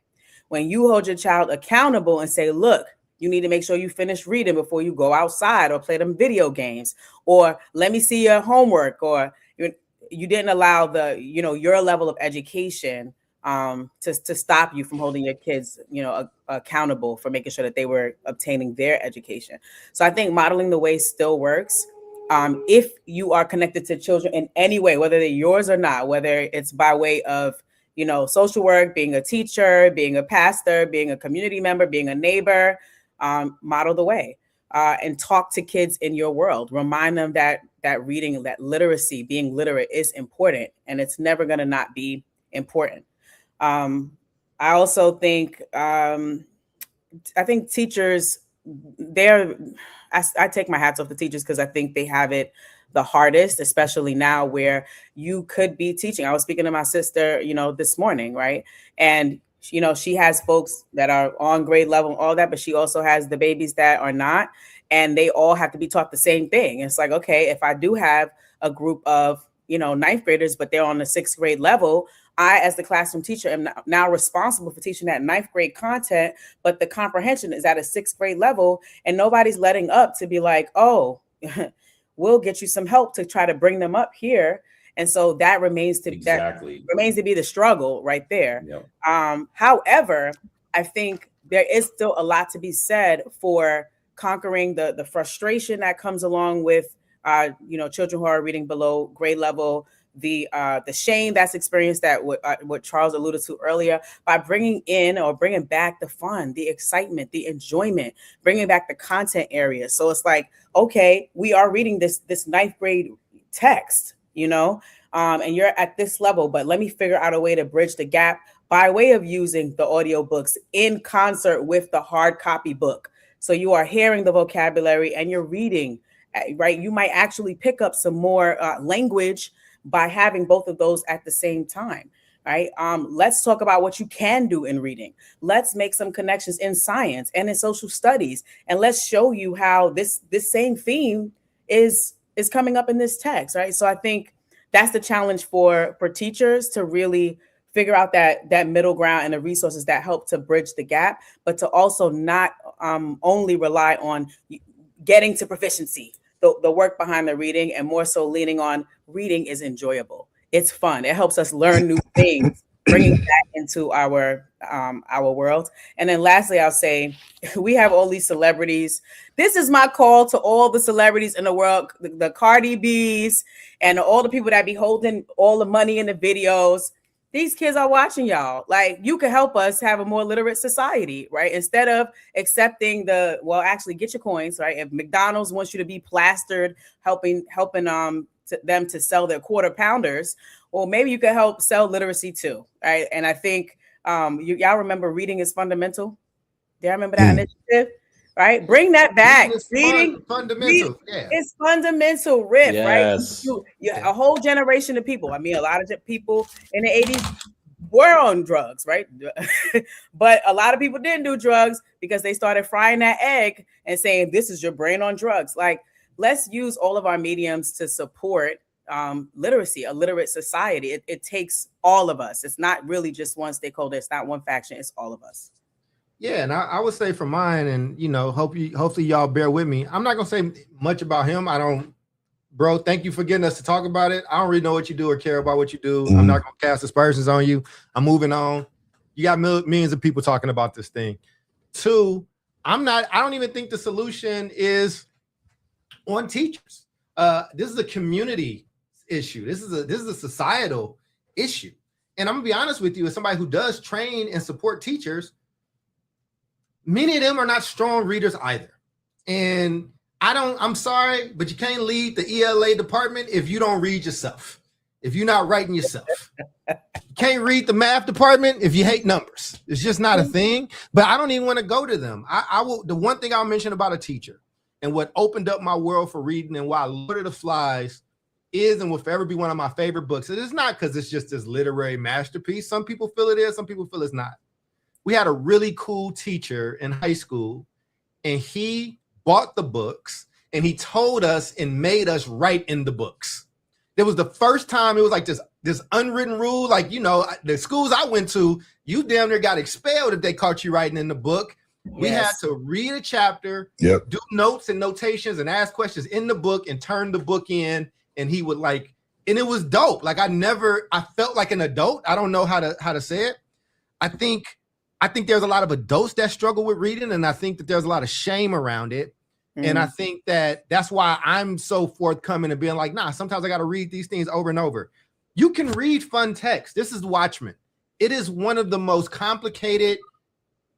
When you hold your child accountable and say, look, you need to make sure you finish reading before you go outside or play them video games, or let me see your homework, or you didn't allow your level of education to stop you from holding your kids, accountable for making sure that they were obtaining their education. So I think modeling the way still works. If you are connected to children in any way, whether they're yours or not, whether it's by way of, social work, being a teacher, being a pastor, being a community member, being a neighbor, model the way, and talk to kids in your world. Remind them that reading, that literacy, being literate is important, and it's never going to not be important. I also think, I think teachers, I take my hats off to teachers because I think they have it the hardest, especially now where you could be teaching. I was speaking to my sister, this morning, right? And, she has folks that are on grade level and all that, but she also has the babies that are not, and they all have to be taught the same thing. It's like, okay, if I do have a group of, 9th graders, but they're on the 6th grade level, I, as the classroom teacher, am now responsible for teaching that 9th grade content, but the comprehension is at a 6th grade level, and nobody's letting up to be like, oh, we'll get you some help to try to bring them up here. And so that remains to be the struggle right there. Yep. However, I think there is still a lot to be said for conquering the frustration that comes along with children who are reading below grade level, the shame that's experienced, that what Charles alluded to earlier, by bringing in or bringing back the fun, the excitement, the enjoyment, bringing back the content areas. So it's like, okay, we are reading this 9th grade text, and you're at this level, but let me figure out a way to bridge the gap by way of using the audiobooks in concert with the hard copy book. So you are hearing the vocabulary and you're reading, right? You might actually pick up some more language by having both of those at the same time. right? Let's talk about what you can do in reading. Let's make some connections in science and in social studies, and let's show you how this same theme is coming up in this text, right? So I think that's the challenge for teachers, to really figure out that middle ground and the resources that help to bridge the gap, but to also not only rely on getting to proficiency, the work behind the reading, and more so leaning on reading is enjoyable. It's fun. It helps us learn new things, bringing that into our world. And then lastly, I'll say we have all these celebrities. This is my call to all the celebrities in the world, the Cardi B's and all the people that be holding all the money in the videos. These kids are watching y'all. Like, you can help us have a more literate society, right? Instead of accepting actually get your coins, right? If McDonald's wants you to be plastered, helping them to sell their quarter pounders, well, maybe you could help sell literacy too, right? And I think y'all remember Reading is Fundamental. Do y'all remember that initiative? Right? Bring that back. Reading fundamental. Yeah. It's fundamental, Riff, Yes. right? A whole generation of people. I mean, a lot of people in the 80s were on drugs, right? But a lot of people didn't do drugs because they started frying that egg and saying, this is your brain on drugs. Like, let's use all of our mediums to support literacy, a literate society. It takes all of us. It's not really just one stakeholder. It's not one faction. It's all of us. Yeah, and I would say for mine, and hopefully y'all bear with me. I'm not gonna say much about him. Bro, thank you for getting us to talk about it. I don't really know what you do or care about what you do. I'm not gonna cast aspersions on you. I'm moving on. You got millions of people talking about this thing. Two, I don't even think the solution is on teachers. This is a community issue. This is a societal issue. And I'm gonna be honest with you, as somebody who does train and support teachers, many of them are not strong readers either. And I'm sorry, but you can't lead the ELA department if you don't read yourself, if you're not writing yourself. You can't read the math department if you hate numbers. It's just not a thing. But I don't even want to go to them. The one thing I'll mention about a teacher and what opened up my world for reading and why Lord of the Flies is and will forever be one of my favorite books. It is not because it's just this literary masterpiece. Some people feel it is, some people feel it's not. We had a really cool teacher in high school, and he bought the books and he told us and made us write in the books. It was the first time. It was like this unwritten rule. Like, the schools I went to, you damn near got expelled if they caught you writing in the book. Yes. We had to read a chapter, do notes and notations and ask questions in the book and turn the book in. And he would and it was dope. Like, I felt like an adult. I don't know how to say it. I think there's a lot of adults that struggle with reading, and I think that there's a lot of shame around it. Mm-hmm. And I think that's why I'm so forthcoming and being like, nah, sometimes I got to read these things over and over. You can read fun text. This is Watchmen. It is one of the most complicated,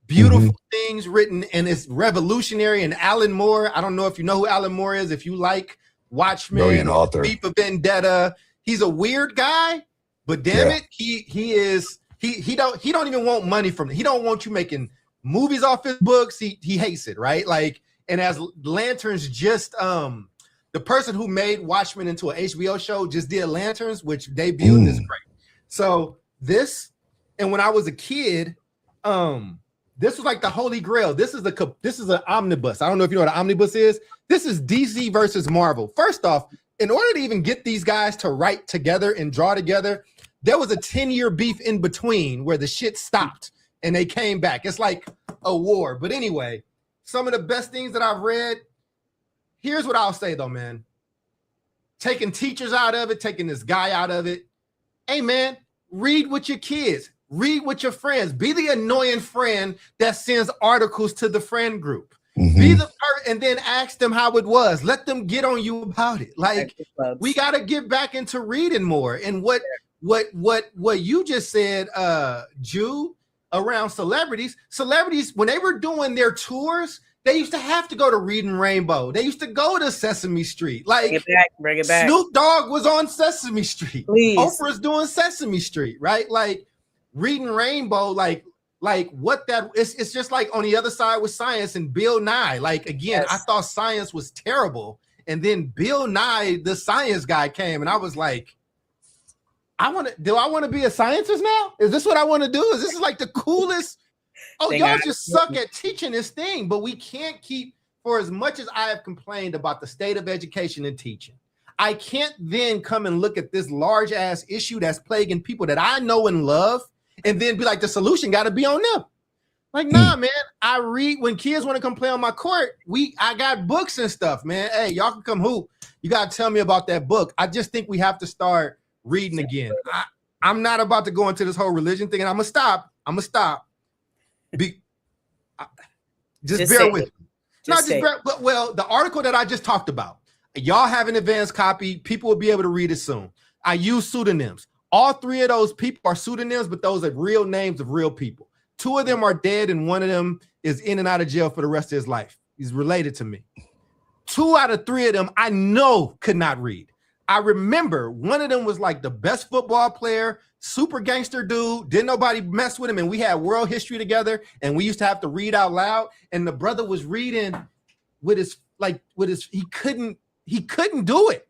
beautiful things written, and it's revolutionary. And Alan Moore, I don't know if you know who Alan Moore is, if you like Watchmen or V for Vendetta. He's a weird guy, but damn it, he is... He don't even want money from it. He don't want you making movies off his books. He hates it, right? Like, and as Lanterns just the person who made Watchmen into an HBO show just did Lanterns, which debuted and is great. So and when I was a kid, this was like the Holy Grail. This is an omnibus. I don't know if you know what an omnibus is. This is DC versus Marvel. First off, in order to even get these guys to write together and draw together, there was a 10-year beef in between where the shit stopped and they came back. It's like a war. But anyway, some of the best things that I've read, here's what I'll say though, man. Taking teachers out of it, taking this guy out of it. Hey, man, read with your kids. Read with your friends. Be the annoying friend that sends articles to the friend group. Be the and then ask them how it was. Let them get on you about it. Like, we got to get back into reading more. And what you just said, Ju, around celebrities, when they were doing their tours, they used to have to go to Reading Rainbow. They used to go to Sesame Street. Like, bring it back. Snoop Dogg was on Sesame Street. Please. Oprah's doing Sesame Street, right? Like, Reading Rainbow, like what that is, it's just like on the other side with science and Bill Nye. Like, again, I thought science was terrible. And then Bill Nye, the science guy, came and I was like, Do I want to be a scientist now? Is this what I want to do? Is this like the coolest? Oh, y'all just suck at teaching this thing, but we can't keep, for as much as I have complained about the state of education and teaching, I can't then come and look at this large ass issue that's plaguing people that I know and love and then be like, the solution got to be on them. Like, nah, man, I read when kids want to come play on my court. I got books and stuff, man. Hey, y'all can come hoop. You got to tell me about that book. I just think we have to start reading again. I'm not about to go into this whole religion thing, and I'm gonna stop. Just bear with me. Well, the article that I just talked about, y'all have an advanced copy. People will be able to read it soon. I use pseudonyms. All three of those people are pseudonyms, but those are real names of real people. 2 of them are dead, and 1 of them is in and out of jail for the rest of his life. He's related to me. 2 out of 3 of them I know could not read. I remember 1 of them was like the best football player, super gangster dude. Didn't nobody mess with him, and we had world history together, and we used to have to read out loud. And the brother was reading with his he couldn't do it.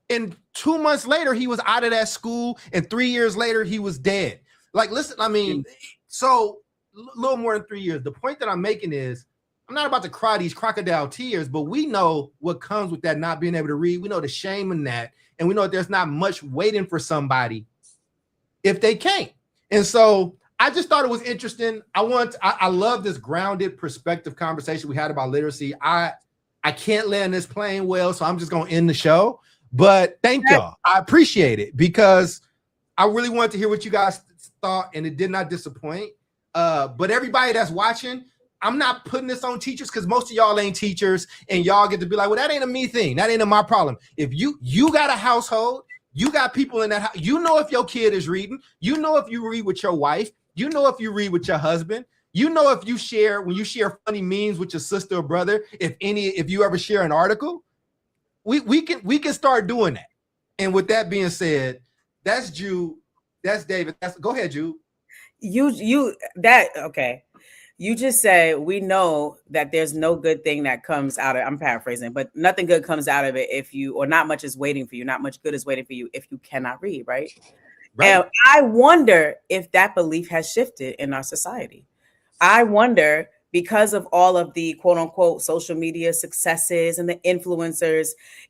And 2 months later, he was out of that school, and 3 years later, he was dead. Like, listen, I mean, so a little more than 3 years. The point that I'm making is, I'm not about to cry these crocodile tears, but we know what comes with that not being able to read. We know the shame in that, and we know that there's not much waiting for somebody if they can't. And so I just thought it was interesting. I love this grounded perspective conversation we had about literacy. I can't land this plane well, so I'm just going to end the show. But thank y'all. I appreciate it because I really wanted to hear what you guys thought, and it did not disappoint. But everybody that's watching, I'm not putting this on teachers because most of y'all ain't teachers, and y'all get to be like, well, that ain't a me thing. That ain't my problem. If you got a household, you got people in that house, you know if your kid is reading, you know if you read with your wife, you know if you read with your husband, you know if you share, when you share funny memes with your sister or brother, if you ever share an article, we can start doing that. And with that being said, that's Jude, that's David. Go ahead, Jude. Okay. You just said we know that there's no good thing that comes out of, I'm paraphrasing, but nothing good comes out of it or not much is waiting for you, not much good is waiting for you if you cannot read, right? And I wonder if that belief has shifted in our society. I wonder, because of all of the quote unquote social media successes and the influencers,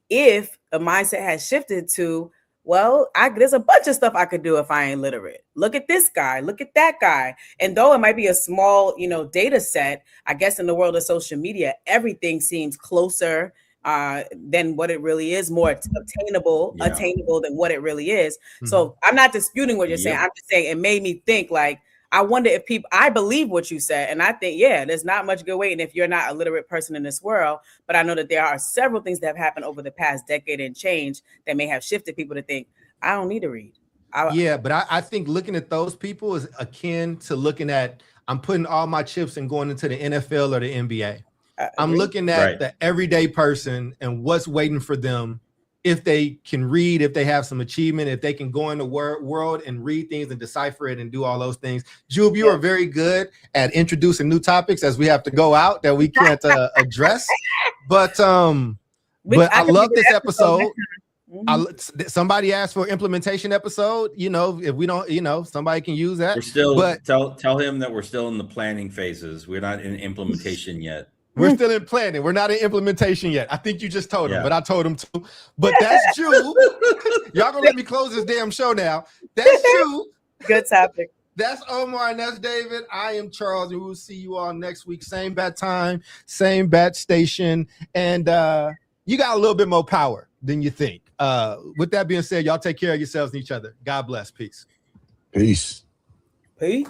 if a mindset has shifted to, well, there's a bunch of stuff I could do if I ain't literate. Look at this guy, look at that guy. And though it might be a small, data set, I guess in the world of social media, everything seems closer than what it really is, more attainable than what it really is. Mm-hmm. So I'm not disputing what you're saying. I'm just saying it made me think, like, I wonder if I believe what you said. And I think, there's not much good waiting if you're not a literate person in this world. But I know that there are several things that have happened over the past decade and change that may have shifted people to think, I don't need to read. But I think looking at those people is akin to looking at, I'm putting all my chips and going into the NFL or the NBA. I'm looking at the everyday person and what's waiting for them. If they can read, if they have some achievement, if they can go in the world and read things and decipher it and do all those things. Jube, you are very good at introducing new topics as we have to go out that we can't address. But I love this episode. Somebody asked for an implementation episode. If we don't, somebody can use that. We're still, tell him that we're still in the planning phases. We're not in implementation yet. We're still in planning. We're not in implementation yet. I think you just told him, but I told him too. But that's Jude. Y'all gonna let me close this damn show now. That's Jude. Good topic. That's Omar and that's David. I am Charles, and we will see you all next week. Same bat time, same bat station, and you got a little bit more power than you think. With that being said, y'all take care of yourselves and each other. God bless. Peace. Peace. Peace.